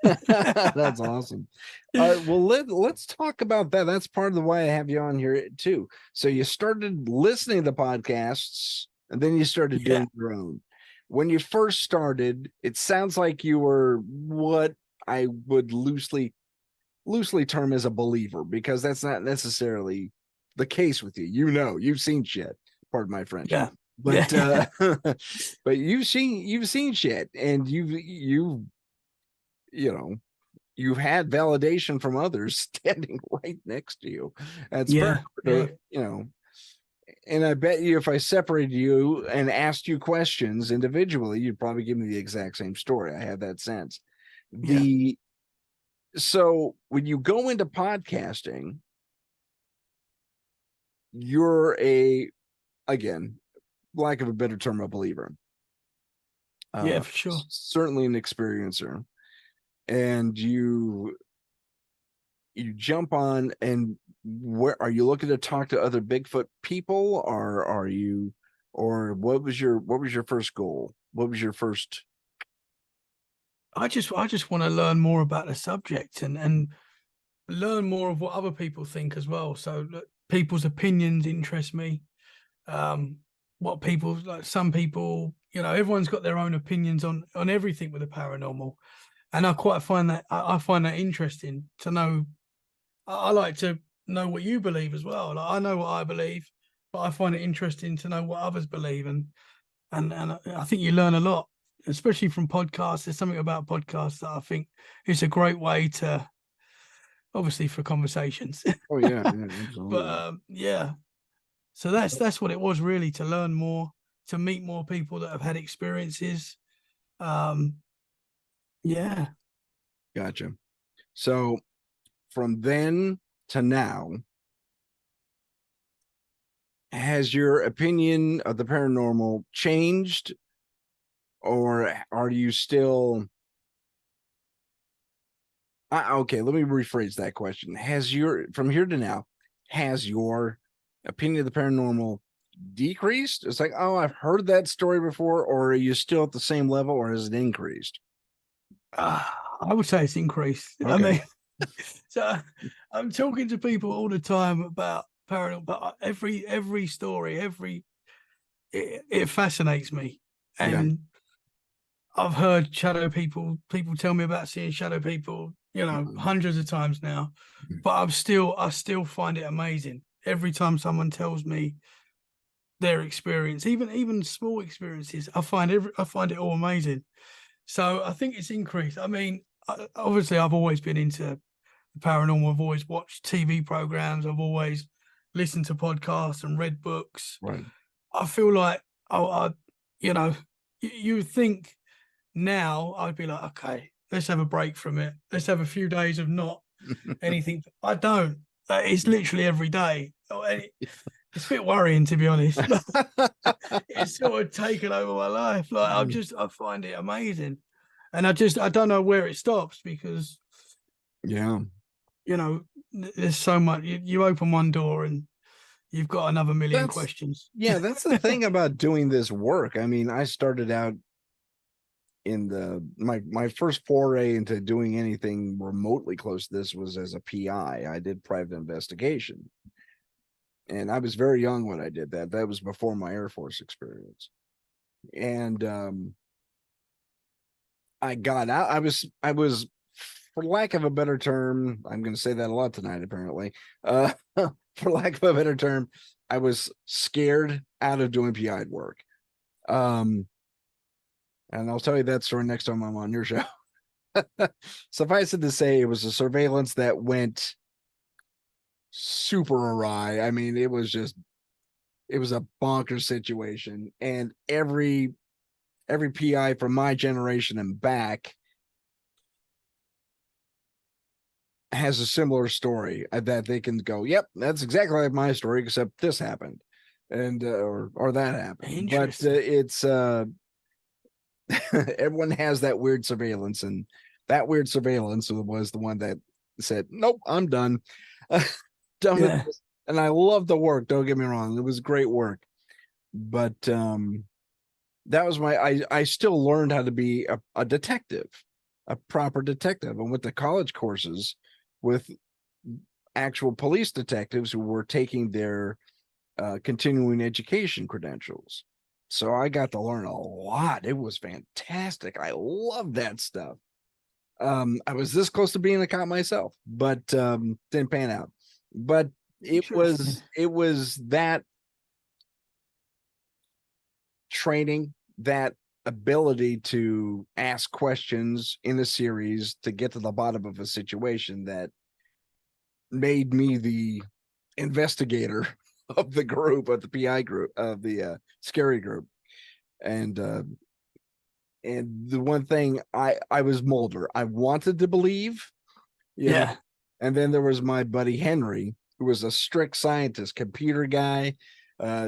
That's awesome. Well, let's talk about that. That's part of the why I have you on here too. So you started listening to podcasts and then you started doing your own. When you first started, it sounds like you were what I would loosely term as a believer, because that's not necessarily the case with you. You've seen shit. Pardon my French. Yeah. But but you've seen shit, and you've had validation from others standing right next to you. That's and I bet you if I separated you and asked you questions individually, you'd probably give me the exact same story. I have that sense. So when you go into podcasting, you're again, lack of a better term, a believer. For sure. Certainly an experiencer. And you jump on, and where are you looking to talk to other Bigfoot people, or what was your first goal? What was your first? I just want to learn more about the subject and learn more of what other people think as well. So people's opinions interest me. What people, like some people, everyone's got their own opinions on everything with the paranormal, and I find that interesting to know. I like to know what you believe as well. Like, I know what I believe, but I find it interesting to know what others believe, and I think you learn a lot, especially from podcasts. There's something about podcasts that I think is a great way to, obviously, for conversations. Oh yeah, absolutely. But so that's what it was, really, to learn more, to meet more people that have had experiences. Gotcha. So from then to now, has your opinion of the paranormal changed, or are you still okay, let me rephrase that question. From here to now, has your opinion of the paranormal decreased? It's like, oh, I've heard that story before, or are you still at the same level, or has it increased? I would say it's increased. Okay. I mean, so I'm talking to people all the time about paranormal, but every story, it fascinates me, and I've heard shadow people tell me about seeing shadow people, hundreds of times now, but I still find it amazing every time someone tells me their experience, even small experiences. I find it all amazing. So I think it's increased. I mean, obviously, I've always been into the paranormal. I've always watched TV programs. I've always listened to podcasts and read books. Right. I feel like, you know, you think now I'd be like, okay, let's have a break from it. Let's have a few days of not anything. I don't. It's literally every day. It's a bit worrying, to be honest. It's sort of taken over my life. Like I find it amazing, and I don't know where it stops because, Yeah. There's so much. You open one door and you've got another million questions. Yeah, that's the thing about doing this work. I mean, I started out in my first foray into doing anything remotely close to this was as a PI. I did private investigation. And I was very young when I did that. That was before my Air Force experience. And I got out. I was, for lack of a better term, I'm going to say that a lot tonight, apparently. For lack of a better term, I was scared out of doing PI work. And I'll tell you that story next time I'm on your show. Suffice it to say, it was a surveillance that went super awry. I mean, it was a bonkers situation. And every PI from my generation and back has a similar story that they can go, yep, that's exactly like my story, except this happened. And or that happened. But it's everyone has that weird surveillance, and that weird surveillance was the one that said, nope, I'm done. Done with this. And I love the work, don't get me wrong, it was great work, but that was I still learned how to be a detective, a proper detective. And with the college courses with actual police detectives who were taking their continuing education credentials, so I got to learn a lot. It was fantastic. I love that stuff. I was this close to being a cop myself, but didn't pan out. But it was that training, that ability to ask questions in a series to get to the bottom of a situation that made me the investigator of the group, of the PI group, of the scary group. And the one thing, I was Mulder. I wanted to believe, know, and then there was my buddy Henry, who was a strict scientist, computer guy,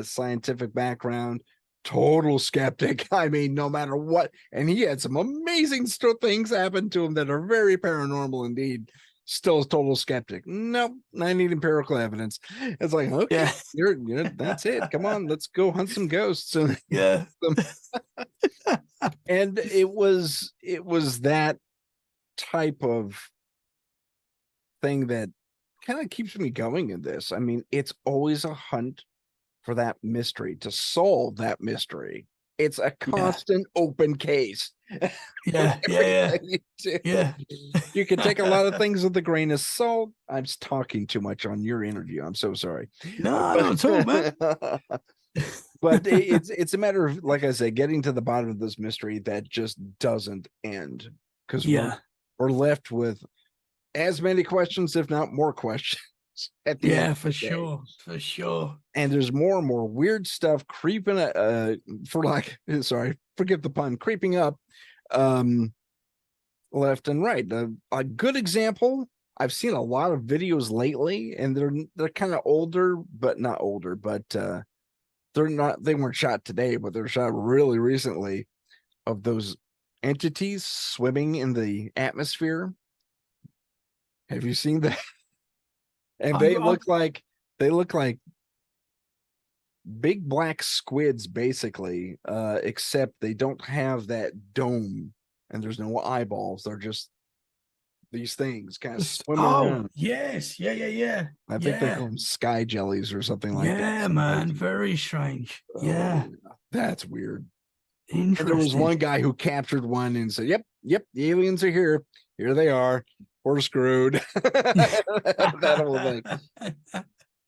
scientific background, total skeptic. I mean, no matter what. And he had some amazing things happen to him that are very paranormal indeed. Still a total skeptic. Nope, I need empirical evidence. It's like, okay, you're that's it. Come on, let's go hunt some ghosts. Yeah. And it was that type of thing that kind of keeps me going in this. I mean, it's always a hunt for that mystery, to solve that mystery. It's a constant open case. Yeah. You can take a lot of things with a grain of salt. I'm just talking too much on your interview. I'm so sorry. No, not at all, man. But it's a matter of, like I said, getting to the bottom of this mystery that just doesn't end, because we're left with as many questions, if not more questions. At the end for sure. And there's more and more weird stuff creeping forgive the pun, creeping up left and right. A good example, I've seen a lot of videos lately, and they're kind of older, but not older, but they weren't shot today, but they're shot really recently, of those entities swimming in the atmosphere. Have you seen that? And they look like big black squids, basically, except they don't have that dome and there's no eyeballs. They're just these things kind of swimming around. Yes. Yeah. I think they call them sky jellies or something like that. Yeah, man. Very strange. That's weird. Interesting. And there was one guy who captured one and said, yep, the aliens are here. Here they are. We're screwed. That whole thing.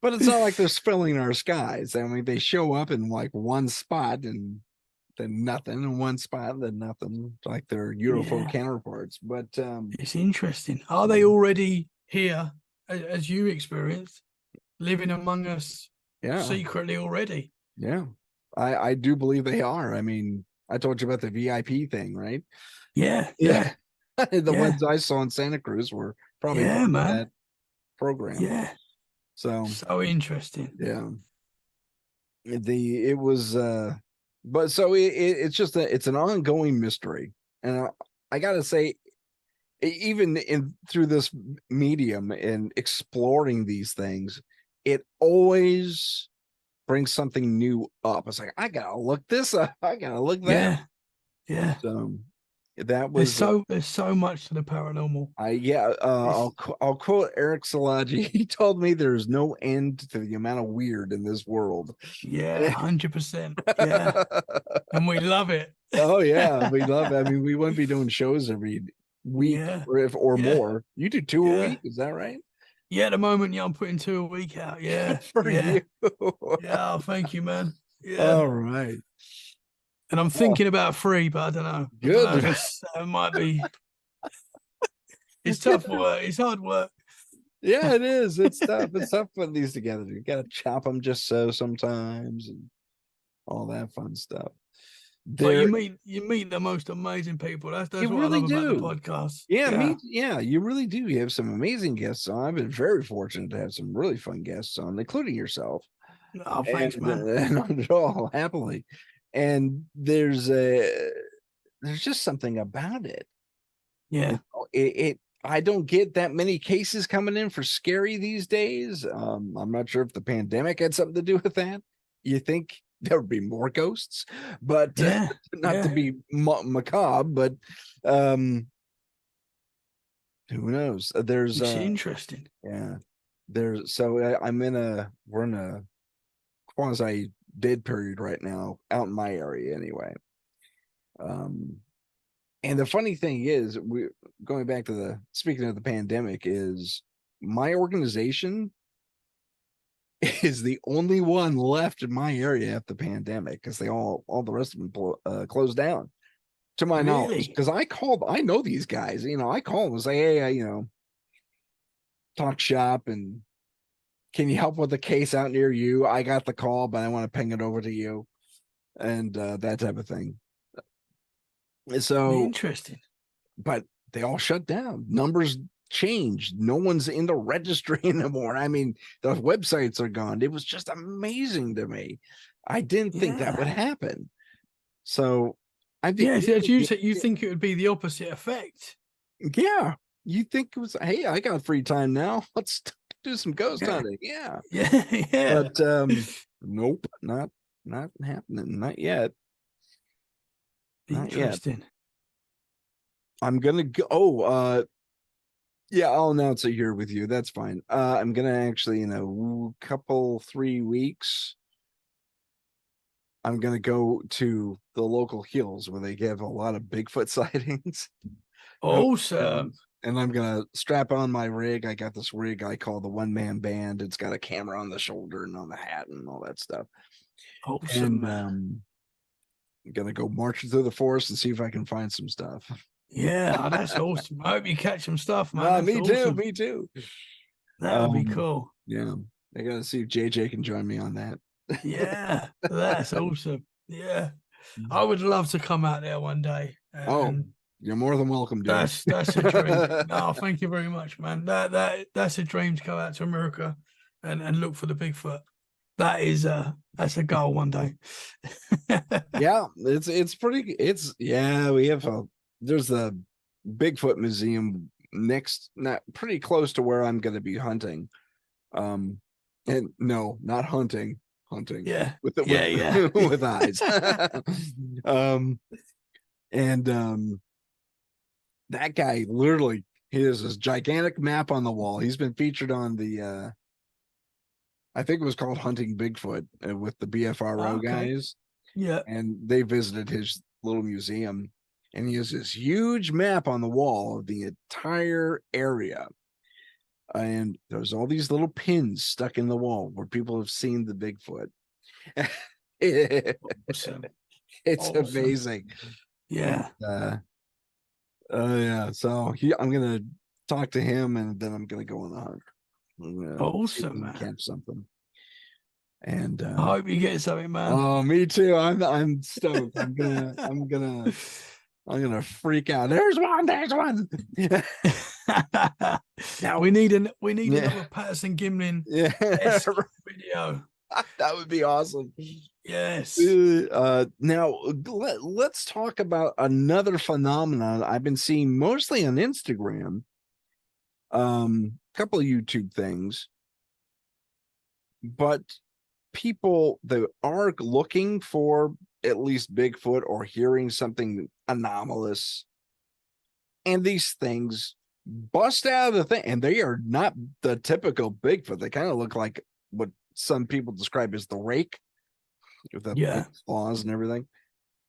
But it's not like they're filling our skies. I mean, they show up in like one spot and then nothing, in one spot, then nothing, like their UFO Yeah, counterparts. But it's interesting. Are they already here, as you experienced, living among us yeah, secretly already? yeah, I do believe they are. I mean, I told you about the VIP thing, right? Yeah, yeah, Yeah, the yeah, ones I saw in Santa Cruz were probably yeah, part of man. that program. Yeah, So so interesting. yeah, it was but so it's just it's an ongoing mystery. And I gotta say, even in through this medium and exploring these things, it always brings something new up. It's like, I gotta look this up, I gotta look that up. Yeah, yeah. So that was There's so much to the paranormal. I'll It's I'll quote Eric Salaji. He told me there's no end to the amount of weird in this world. yeah, 100%. Yeah, and we love it. Oh yeah, we love it. I mean, we wouldn't be doing shows every week Yeah, or if or yeah, more. You do two a yeah. week, is that right? Yeah, at the moment, yeah, I'm putting 2 a week out. Yeah, For yeah, you. yeah. Oh, thank you, man. Yeah. All right. And I'm Oh, thinking about 3, but I don't know. I don't know. good. It might be. It's tough work. It's hard work. Yeah, it is. It's tough. It's tough putting these together. You got to chop them just so sometimes and all that fun stuff. But There, you meet the most amazing people. you That's what I really love about the do. podcast. Yeah, Yeah. yeah, you really do. You have some amazing guests on. I've been very fortunate to have some really fun guests on, including yourself. Oh, thanks, man. And not at all, happily. And there's just something about it. You Yeah. know, it I don't get that many cases coming in for scary these days. I'm not sure if the pandemic had something to do with that. You think there would be more ghosts, but Yeah. not to Yeah. be macabre, but um, who knows? There's It's interesting. yeah, there's so we're in a quasi dead period right now out in my area anyway. Um, And the funny thing is, we going back to the speaking of the pandemic, is my organization is the only one left in my area after the pandemic because they all the rest of them closed down, to my knowledge. Really? Because I know these guys. You know, I call them and say, hey, talk shop and can you help with a case out near you? I got the call, but I want to ping it over to you and that type of thing. So Interesting. but they all shut down. Numbers changed. No one's in the registry anymore. I mean, the websites are gone. It was just amazing to me. I didn't think that would Yeah. happen. So I think, Yeah. So as you said, you think it would be the opposite effect. yeah, you think it was, hey, I got free time now. Let's do some ghost Yeah. hunting. Yeah. Yeah. Yeah. But nope, not happening. Not yet. Not yet. Interesting. I'm gonna go. Oh, yeah, I'll announce it here with you. That's fine. I'm gonna actually, in a couple 3 weeks, I'm gonna go to the local hills where they give a lot of Bigfoot sightings. Awesome. And I'm gonna strap on my rig. I got this rig I call the one man band. It's got a camera on the shoulder and on the hat and all that stuff. Awesome, And man. I'm gonna go marching through the forest and see if I can find some stuff. Yeah, oh, that's awesome. I hope you catch some stuff, man. That's Me too. awesome. Me too. That would be cool. Yeah, I gotta see if JJ can join me on that. Yeah, that's awesome. Yeah, I would love to come out there one day, Oh, and you're more than welcome, dude. that's a dream. No, thank you very much, man. That's a dream to go out to America and look for the Bigfoot. That's a goal one day. Yeah, it's pretty. We have there's a Bigfoot museum next, not pretty close to where I'm going to be hunting. And no, not hunting Yeah, with the yeah, yeah. with eyes. um, and that guy literally, he has this gigantic map on the wall. He's been featured on the I think it was called Hunting Bigfoot with the BFRO Okay. guys. Yeah. And they visited his little museum. And he has this huge map on the wall of the entire area. and there's all these little pins stuck in the wall where people have seen the Bigfoot. Awesome. It's Awesome. amazing. Yeah. Yeah. So I'm gonna talk to him, and then I'm gonna go on the hunt. See if Awesome, we can man. catch something. And I hope you get something, man. oh, me too. I'm stoked. I'm gonna freak out. There's one. There's one. Now, we need yeah, another Patterson Gimlin yeah, video. that would be awesome. Yes. Now let's talk about another phenomenon I've been seeing mostly on Instagram. Couple of YouTube things, but people that are looking for at least Bigfoot or hearing something anomalous, and these things bust out of the thing, and they are not the typical Bigfoot. They kind of look like what some people describe as the rake with the big claws and everything.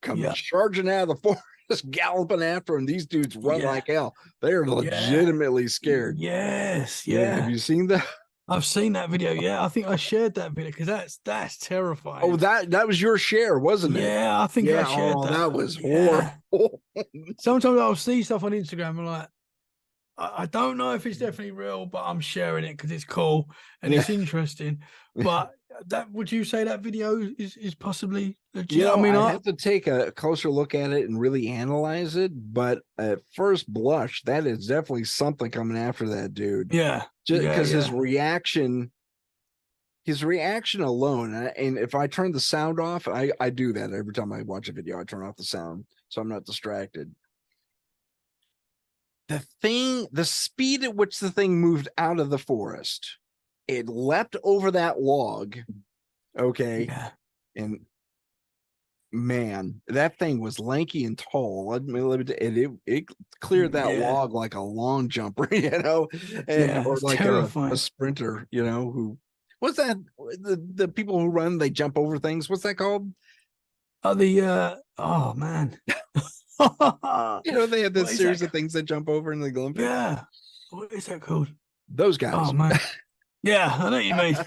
Come charging out of the forest, galloping after him. These dudes run like hell. They are legitimately scared. Yes. Yeah. Have you seen that? I've seen that video. Yeah, I think I shared that video because that's terrifying. Oh, that was your share, wasn't it? Yeah, I think I shared that. That was horrible. Sometimes I'll see stuff on Instagram and like, I don't know if it's definitely real, but I'm sharing it because it's cool and it's interesting. But would you say that video is possibly legit? I mean, I have to take a closer look at it and really analyze it. But at first blush, that is definitely something coming after that dude. Yeah, because his reaction alone, and if I turn the sound off, I do that every time I watch a video. I turn off the sound so I'm not distracted. The speed at which the thing moved out of the forest, it leapt over that log. Okay. Yeah. And man, that thing was lanky and tall. It cleared that log like a long jumper, or like a sprinter, who what's that? The people who run, they jump over things. What's that called? Oh man. They have this series of things that jump over in the Olympics. Yeah. What is that called? Those guys. Oh man. Yeah, I know what you mean.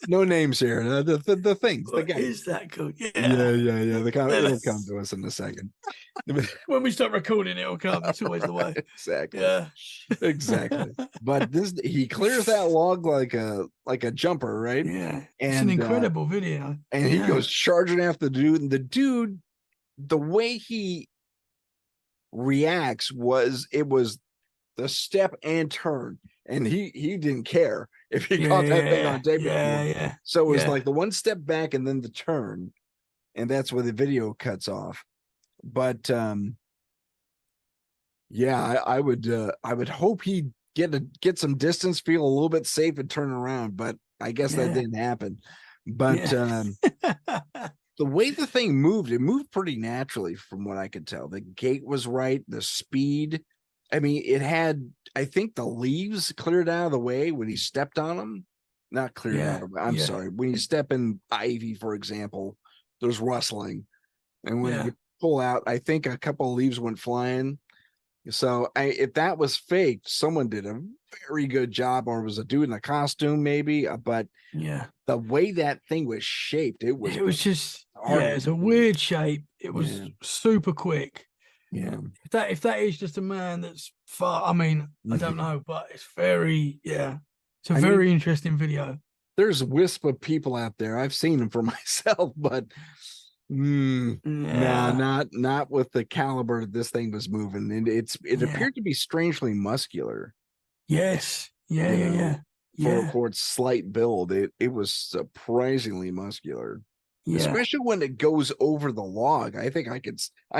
No names here. The things. What is that called? Yeah. It'll come to us in a second. When we start recording, it'll come. It's always the way. Exactly. Yeah. Exactly. But he clears that log like a jumper, right? Yeah. It's an incredible video. And he goes charging after the dude, and the dude, the way he reacts was the step and turn, and he didn't care if he caught that thing on tape. So it was like the one step back and then the turn, and that's where the video cuts off. But I would hope he'd get some distance, feel a little bit safe, and turn around. But I guess that didn't happen. But the way the thing moved, it moved pretty naturally from what I could tell. The gait was right, the speed. I mean, it had, I think, the leaves cleared out of the way when he stepped on them. Not cleared out of, I'm sorry. When you step in ivy, for example, there's rustling. And when you pull out, I think a couple of leaves went flying. So if that was fake, someone did a very good job, or it was a dude in a costume, maybe. But the way that thing was shaped, it was just it's a weird shape. It was super quick. Yeah. If that is just a man that's far, I mean, I don't know, but it's very it's a very interesting video. There's a wisp of people out there. I've seen them for myself, but no, not with the caliber this thing was moving. And it appeared to be strangely muscular. Yes. For its slight build, it was surprisingly muscular. Especially when it goes over the log. I think I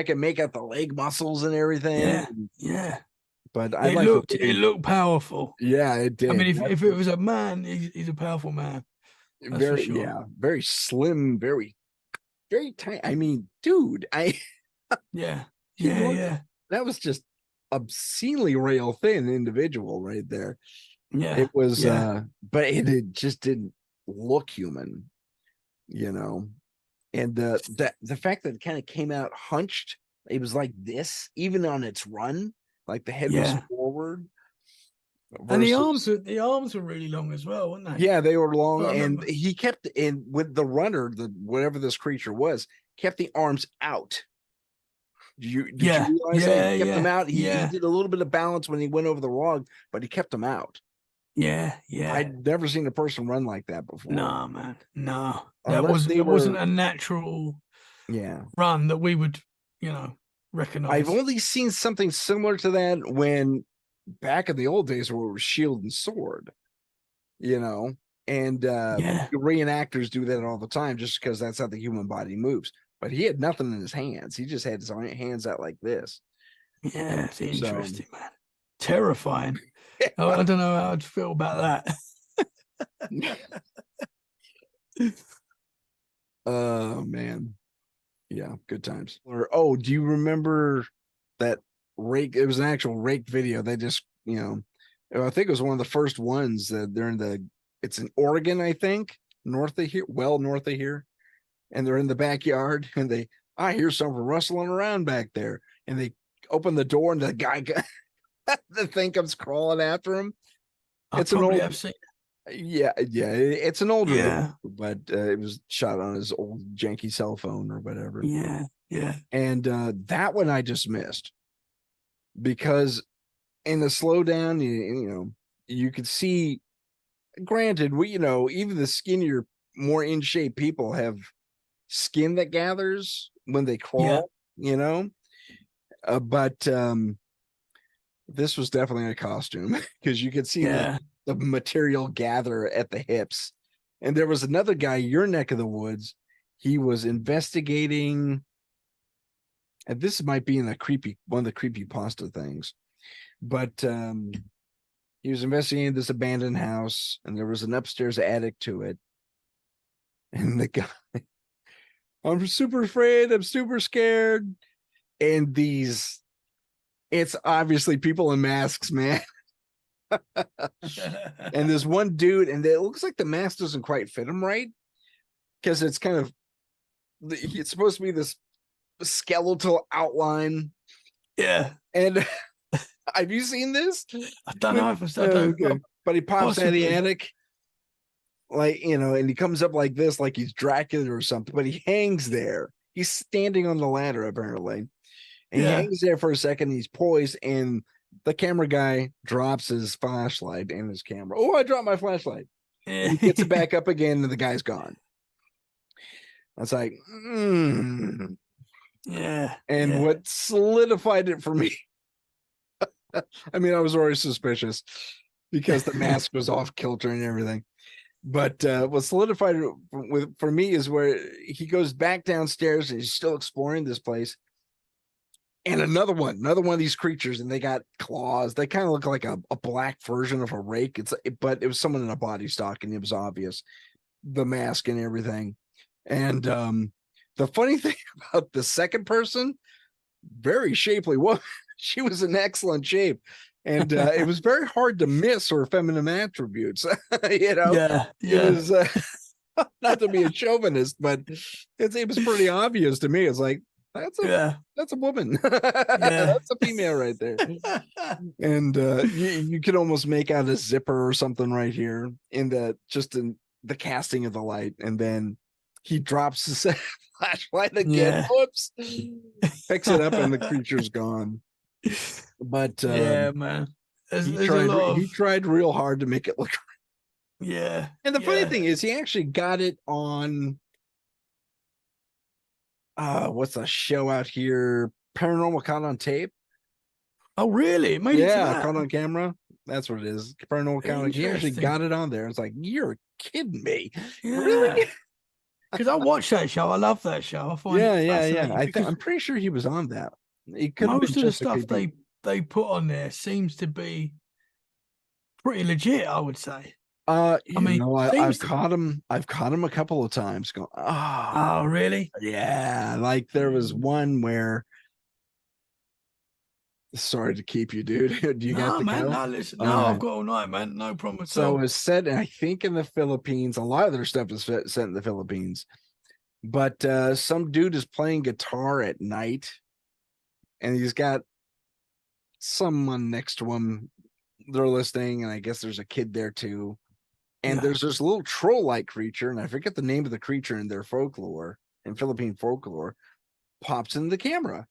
can make out the leg muscles and everything. But it looked powerful. Yeah, it did. I mean, if it was a man, he's a powerful man. Very very slim, very very tiny. I mean, dude, that was just obscenely rail thin individual right there. Yeah, it was but it just didn't look human, and the fact that it kind of came out hunched, it was like this even on its run, like the head was forward. And versus the arms were really long as well, weren't they? yeah, they were long, I and remember. he kept in with the runner, the whatever this creature was, kept the arms out. Did you Yeah, realize that he yeah, kept them yeah, out? He yeah, did a little bit of balance when he went over the log, but he kept them out. yeah, yeah. I'd never seen a person run like that before, No, man, no, unless they that wasn't were. a natural Yeah, run that we would, I've recognize. only seen something similar to that when back in the old days where it was shield and sword, you know, and Yeah, reenactors do that all the time just because that's how the human body moves. But he had nothing in his hands. He just had his hands out like this. yeah, it's So, interesting, man. Terrifying. I don't know how I'd feel about that. oh man, yeah, good times. Or oh, do you remember that rake? It was an actual rake video. They just, I think it was one of the first ones that they're in the. It's in Oregon, I think, north of here, well north of here, and they're in the backyard, and I hear something rustling around back there, and they open the door, and the guy, the thing comes crawling after him. I It's an probably old, have seen. yeah, it's an older video, Yeah, but it was shot on his old janky cell phone or whatever. yeah, yeah, And that one I just missed because in the slowdown, you could see. Granted, even the skinnier, more in shape people have skin that gathers when they yeah, crawl, but this was definitely a costume because you could see yeah. the material gather at the hips. And there was another guy, your neck of the woods. He was investigating, and this might be in one of the creepy pasta things, but he was investigating this abandoned house, and there was an upstairs attic to it. And the guy, I'm super afraid, I'm super scared. And it's obviously people in masks, man. And there's one dude, and it looks like the mask doesn't quite fit him right because it's kind of, it's supposed to be this skeletal outline. Yeah, And have you seen this? I don't know if I don't Okay. But he pops out of the possibly. attic, like, and he comes up like this, like he's Dracula or something, but he hangs there. He's standing on the ladder, apparently. And he Yeah, hangs there for a second. He's poised, and the camera guy drops his flashlight and his camera. Oh, I dropped my flashlight. And he gets it back up again, and the guy's gone. It's like, yeah, And yeah, what solidified it for me, I mean, I was already suspicious because the mask was off kilter and everything. But what solidified it for me is where he goes back downstairs and he's still exploring this place. And another one of these creatures, and they got claws. They kind of look like a black version of a rake. But it was someone in a body stock, and it was obvious, the mask and everything. And the funny thing about the second person, very shapely woman, she was in excellent shape, and it was very hard to miss her feminine attributes. yeah, It yeah, was not to be a chauvinist, but it was pretty obvious to me. It's like yeah, that's a woman. yeah. That's a female right there. And you could almost make out a zipper or something right here in the casting of the light. And then he drops the flashlight again. Yeah. Whoops. Picks it up and the creature's gone. But Yeah, man. There's a lot he of tried real hard to make it look. yeah. And the funny Yeah. thing is he actually got it on what's a show out here? Paranormal Caught on Tape. Oh, really? It made it to Yeah, that. Caught on Camera. That's what it is. Paranormal Caught. He actually Interesting. got it on there. It's like, you're kidding me. Yeah. Really? Because I watch that show. I love that show. I find Yeah, it yeah, yeah. fascinating because I'm pretty sure he was on that. It could have been most of the just a stuff creepy. they put on there seems to be pretty legit, I would say. I mean, I've seems to caught him. I've caught him a couple of times. Going, Oh, really? yeah. Like there was one where. Sorry to keep you, dude. Do you got No, to man. go? No, listen. All No, I've right. got all night, man. No problem at So all. it's set, I think, in the Philippines. A lot of their stuff is set in the Philippines. But some dude is playing guitar at night, and he's got someone next to him, they're listening, and I guess there's a kid there too. And Yeah. there's this little troll-like creature, and I forget the name of the creature in their folklore, in Philippine folklore, pops in the camera,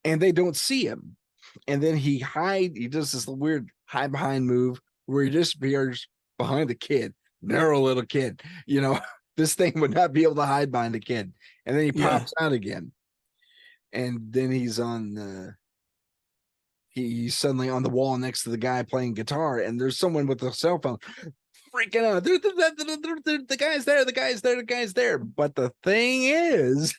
and they don't see him. And then he does this weird hide behind move where he disappears behind the kid, narrow little kid. This thing would not be able to hide behind a kid. And then he Yeah. pops out again. And then he's he's suddenly on the wall next to the guy playing guitar, and there's someone with a cell phone freaking out. The guy's there, the guy's there. But the thing is,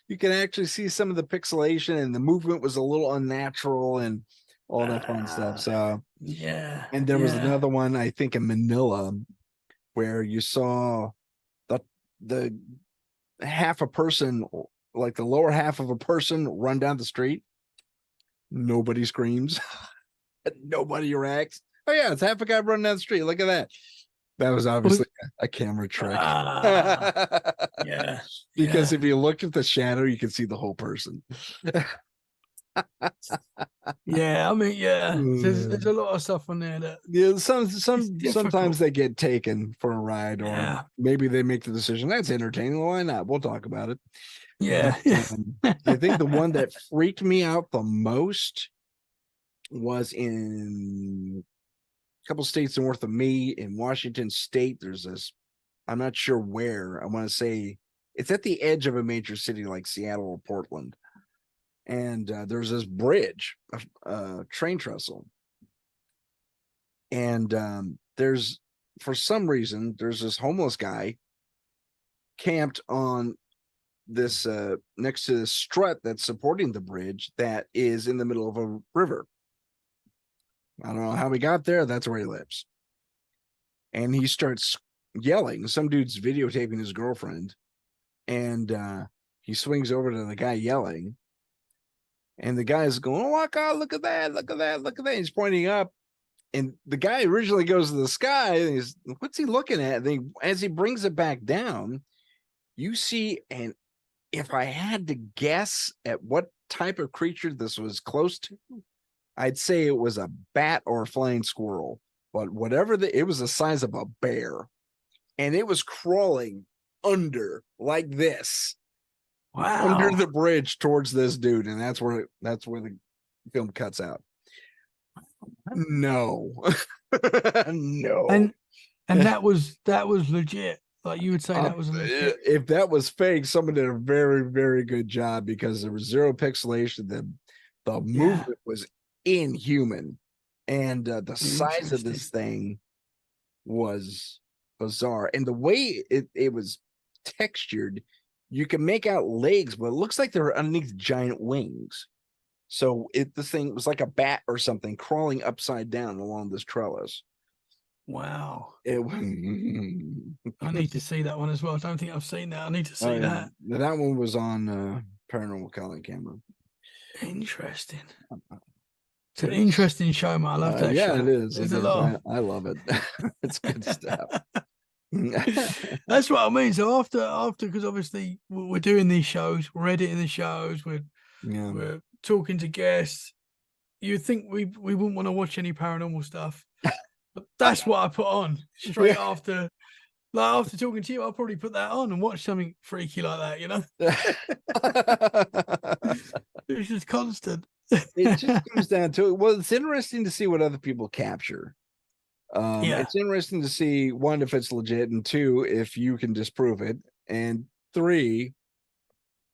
you can actually see some of the pixelation, and the movement was a little unnatural and all that fun stuff. So, yeah. and there was another one, I think, in Manila, where you saw the half a person, like the lower half of a person, run down the street. Nobody screams. Nobody reacts. Oh yeah, it's half a guy running down the street. Look at that. That was obviously a camera trick. Yeah. Because if you look at the shadow, you can see the whole person. Yeah, I mean, there's a lot of stuff on there that sometimes they get taken for a ride, or maybe they make the decision that's entertaining. Why not? We'll talk about it. Yeah. But, I think the one that freaked me out the most was in a couple states north of me in Washington State. There's this, I'm not sure where. I want to say it's at the edge of a major city like Seattle or Portland. And there's this bridge, train trestle. And for some reason, there's this homeless guy camped on this next to this strut that's supporting the bridge that is in the middle of a river. I don't know how he got there. That's where he lives. And he starts yelling. Some dude's videotaping his girlfriend, and he swings over to the guy yelling. And the guy's going, oh my God, look at that, look at that, look at that. He's pointing up. And the guy originally goes to the sky, and he's, what's he looking at? And then as he brings it back down, you see, and if I had to guess at what type of creature this was close to, I'd say it was a bat or a flying squirrel. But whatever it was the size of a bear. And it was crawling under like this. Wow. Under the bridge towards this dude, and that's where the film cuts out. No. No. And that was legit. Like you would say that was legit. If that was fake, someone did a very, very good job, because there was zero pixelation. The movement was inhuman, and the size of this thing was bizarre. And the way it was textured, you can make out legs, but it looks like they're underneath giant wings. So the thing was like a bat or something crawling upside down along this trellis. Wow. I need to see that one as well. I don't think I've seen that. I need to see that. That one was on Paranormal Colin camera. Interesting. It's an interesting show, man. I love that show. Yeah, it is. There's a lot. I love it. It's good stuff. That's what I mean. So after, because obviously we're doing these shows, we're editing the shows, we're talking to guests. You'd think we wouldn't want to watch any paranormal stuff, but that's what I put on straight after. Like after talking to you, I'll probably put that on and watch something freaky like that. You know, it's just constant. It just comes down to it. Well, it's interesting to see what other people capture. It's interesting to see, one, if it's legit, and two, if you can disprove it, and three,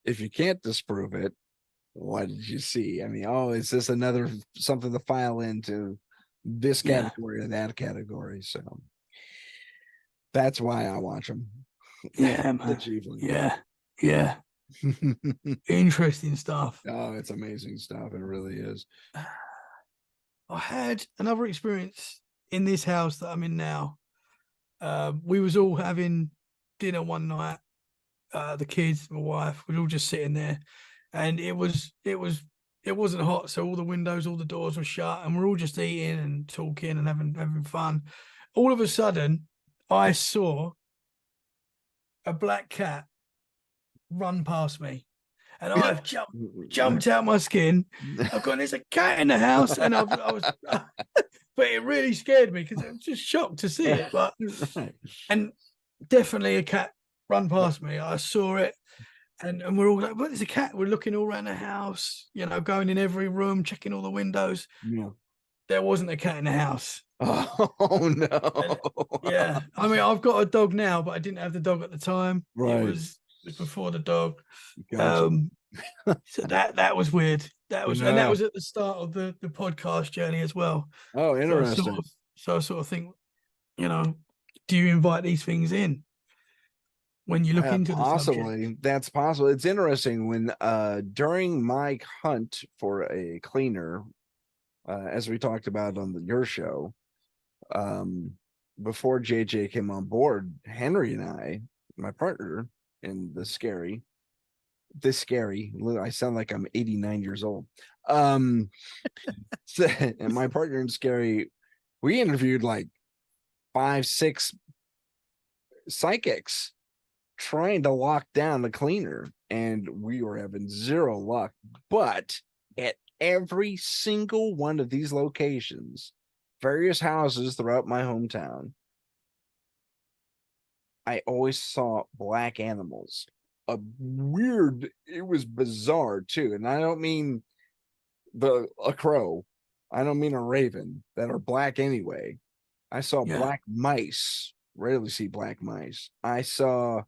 if you can't disprove it, what did you see? I mean, is this another something to file into this category or that category? So that's why I watch them. Yeah, man. Yeah. Interesting stuff. Oh, it's amazing stuff. It really is. I had another experience in this house that I'm in now. We was all having dinner one night. The kids, my wife, we're all just sitting there, and it wasn't hot, so all the windows, all the doors were shut, and we're all just eating and talking and having fun. All of a sudden, I saw a black cat run past me, and I've jumped out my skin. I've gone, there's a cat in the house, and I was, but it really scared me because I was just shocked to see it. But and definitely a cat run past me. I saw it, and we're all like, "What is a cat?" We're looking all around the house, going in every room, checking all the windows. Yeah. There wasn't a cat in the house. Oh no. And, yeah, I mean, I've got a dog now, but I didn't have the dog at the time. Right. It was before the dog. Gotcha. So that was weird. That was, Yeah. and that was at the start of the podcast journey as well. Oh, interesting. So I sort of think, do you invite these things in when you look into the possibly subject? that's possible. It's interesting when during my hunt for a cleaner, as we talked about on your show, before JJ came on board, Henry and I, my partner in I sound like I'm 89 years old. And my partner in Scary, we interviewed like 5-6 psychics trying to lock down the cleaner, and we were having zero luck. But at every single one of these locations, various houses throughout my hometown, I always saw black animals. It was bizarre too. And I don't mean a crow. I don't mean a raven, that are black anyway. I saw black mice. Rarely see black mice. I saw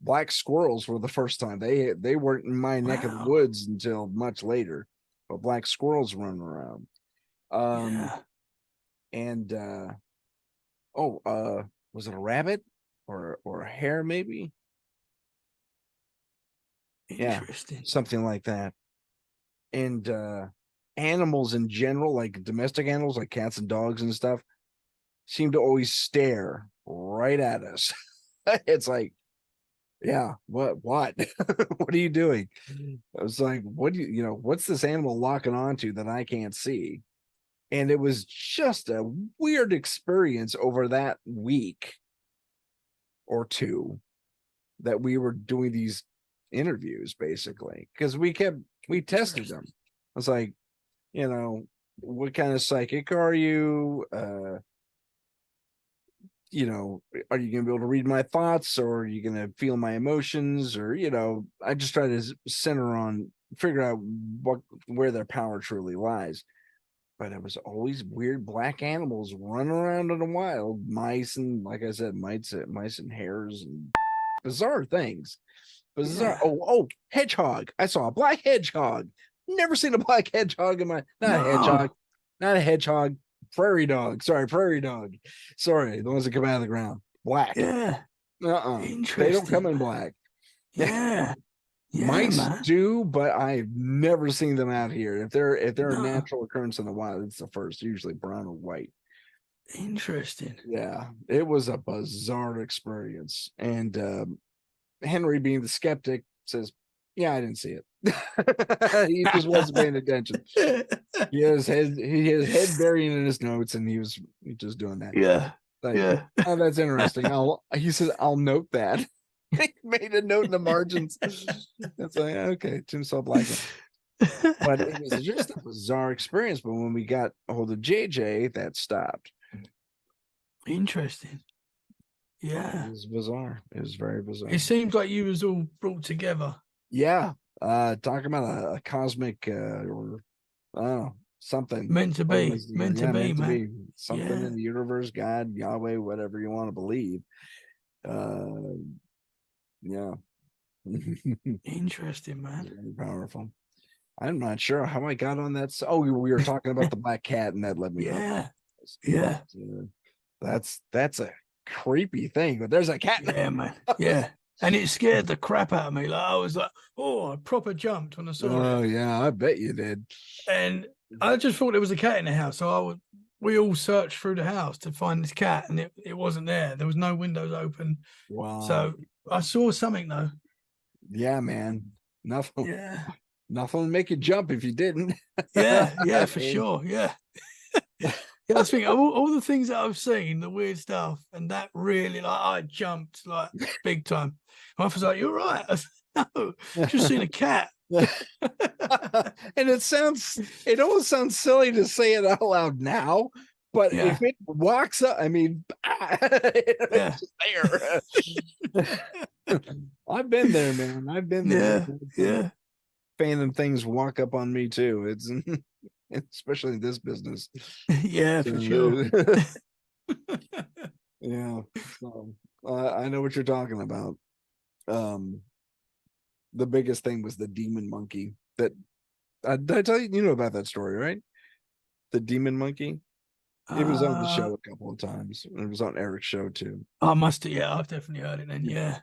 black squirrels for the first time. They weren't in my neck of the woods until much later, but black squirrels running around. And was it a rabbit or a hare maybe? Interesting. Yeah, something like that. And animals in general, like domestic animals like cats and dogs and stuff, seem to always stare right at us. It's like, yeah, what what are you doing? I was like, what do what's this animal locking onto that I can't see? And it was just a weird experience over that week or two that we were doing these interviews, basically, because we tested them. I was like, what kind of psychic are you? Are you going to be able to read my thoughts, or are you going to feel my emotions? Or, I just try to figure out where their power truly lies. But it was always weird black animals running around in the wild, mice, and like I said, mice and hares and bizarre things. Bizarre. Yeah. Oh, hedgehog. I saw a black hedgehog. Never seen a black hedgehog in my not a hedgehog. Prairie dog. Sorry, prairie dog. Sorry, the ones that come out of the ground. Black. Yeah. Interesting. They don't come in black. Yeah. Mice do, but I've never seen them out here. If they're a natural occurrence in the wild, it's the first, usually brown or white. Interesting. Yeah, it was a bizarre experience. And Henry, being the skeptic, says, yeah, I didn't see it. He just wasn't paying attention. He has head burying in his notes, and he was just doing that. Yeah. Oh, that's interesting. He says, I'll note that. He made a note in the margins. It's like, okay, Tim saw black. But it was just a bizarre experience. But when we got a hold of JJ, that stopped. Interesting. Yeah. It was bizarre. It was very bizarre. It seems like you was all brought together. Yeah. Talking about a cosmic or something. Meant to be. Meant to be. Something in the universe, God, Yahweh, whatever you want to believe. Yeah. Interesting, man. Very powerful. I'm not sure how I got on that. Oh, we were talking about the black cat, and that led me. Yeah. That's a creepy thing, but there's a cat. Yeah, man. Yeah. And it scared the crap out of me. Like, I was like, oh, I proper jumped when I saw it. Oh, yeah, I bet you did. And I just thought there was a cat in the house. So we all searched through the house to find this cat, and it wasn't there. There was no windows open. Wow. So I saw something though. Yeah, man. Nothing. Yeah. Nothing would make you jump if you didn't. Yeah, for sure. Yeah. Yeah, I think all the things that I've seen, the weird stuff, and that really, like, I jumped like big time. My wife was like, "You're right." I said, "No, just seen a cat." And it almost sounds silly to say it out loud now, but Yeah. if it walks up, I mean, it's just there. I've been there, man. I've been there. Yeah. Phantom things walk up on me too. It's especially in this business. Yeah, for sure. Yeah. So, I know what you're talking about. The biggest thing was the demon monkey that did I tell you, you know about that story, right? The demon monkey. It was on the show a couple of times. It was on Eric's show too. I must have, yeah, I've definitely heard it then. Yeah.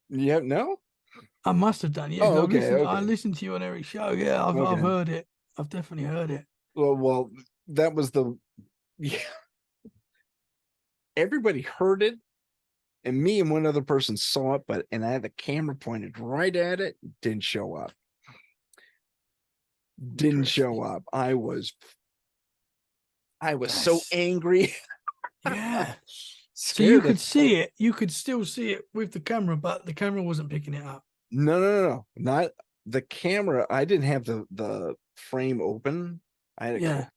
Yeah, no? I must have done, yeah. Oh, 'Cause okay. I listened to you on Eric's show. Yeah, I've heard it. I've definitely heard it. Well, that was yeah. Everybody heard it, and me and one other person saw it, and I had the camera pointed right at it, didn't show up. Didn't show up. I was so angry. Yeah. So you could see it. You could still see it with the camera, but the camera wasn't picking it up. No. Not the camera. I didn't have the frame open. I had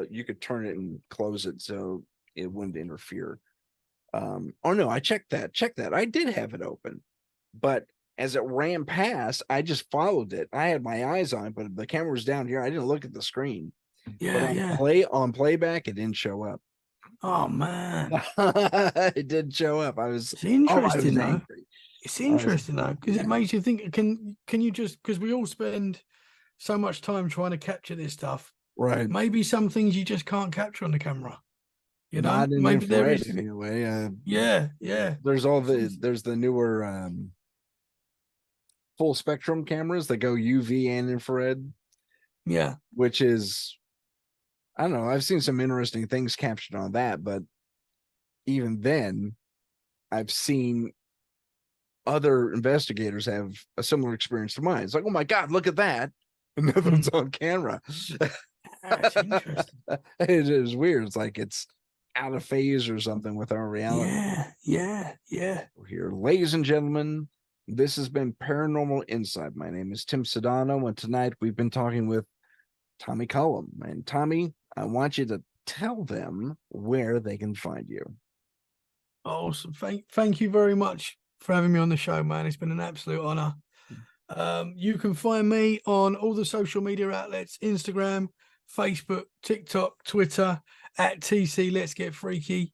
you could turn it and close it so it wouldn't interfere. Oh no, I checked that. I did have it open, but as it ran past, I just followed it. I had my eyes on it, but the camera was down here. I didn't look at the screen. Yeah, On playback, it didn't show up. Oh man, it didn't show up. It's interesting though. Angry. It's interesting though, because it makes you think. Can you just, because we all spend so much time trying to capture this stuff, right? Maybe some things you just can't capture on the camera. You know, not in maybe there is anyway. Yeah. There's the newer full spectrum cameras that go UV and infrared. Yeah, which is, I don't know. I've seen some interesting things captured on that, but even then, I've seen other investigators have a similar experience to mine. It's like, oh my God, look at that. And nothing's on camera. That's interesting. It is weird. It's like it's out of phase or something with our reality. Yeah. Here, ladies and gentlemen, this has been Paranormal Insight. My name is Tim Sudano, and tonight we've been talking with Tommy Cullum. And Tommy, I want you to tell them where they can find you. Awesome. Thank you very much for having me on the show, man. It's been an absolute honor. You can find me on all the social media outlets: Instagram, Facebook, TikTok, Twitter, at TC Let's Get Freaky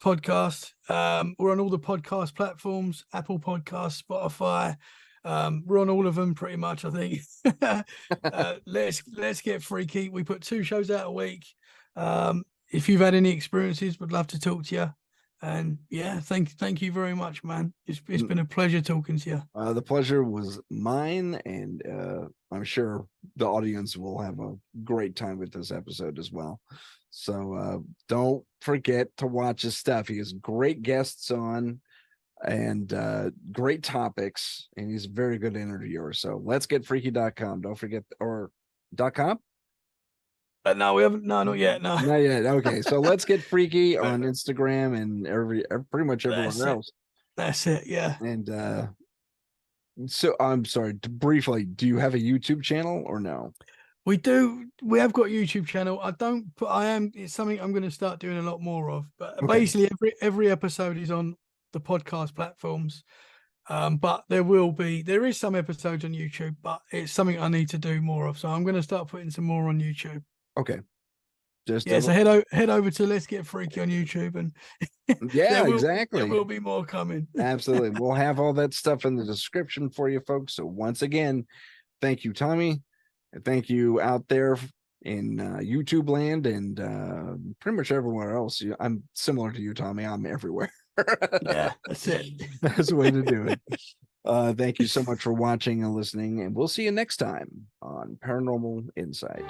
podcast. We're on all the podcast platforms: Apple Podcasts, Spotify. We're on all of them pretty much, I think. Let's Get Freaky. We put 2 shows out a week. If you've had any experiences, we'd love to talk to you. And yeah, thank you very much, man. It's been a pleasure talking to you. The pleasure was mine, and I'm sure the audience will have a great time with this episode as well. So don't forget to watch his stuff. He has great guests on and great topics, and he's a very good interviewer. So let's get freaky.com. Don't forget, or .com? No, we haven't. No, not yet. No, not yet. Okay, so let's get freaky on Instagram and pretty much everywhere else. That's it. Yeah. And so I'm sorry. Briefly, do you have a YouTube channel or no? We do. We have got a YouTube channel. It's something I'm going to start doing a lot more of. But basically, every episode is on the podcast platforms. But there is some episodes on YouTube, but it's something I need to do more of. So I'm going to start putting some more on YouTube. Okay. So head over to Let's Get Freaky on YouTube, and exactly. There will be more coming. Absolutely. We'll have all that stuff in the description for you folks. So once again, thank you, Tommy. And thank you out there in YouTube land and pretty much everywhere else. I'm similar to you, Tommy. I'm everywhere. Yeah, that's it. That's the way to do it. Thank you so much for watching and listening, and we'll see you next time on Paranormal Insight.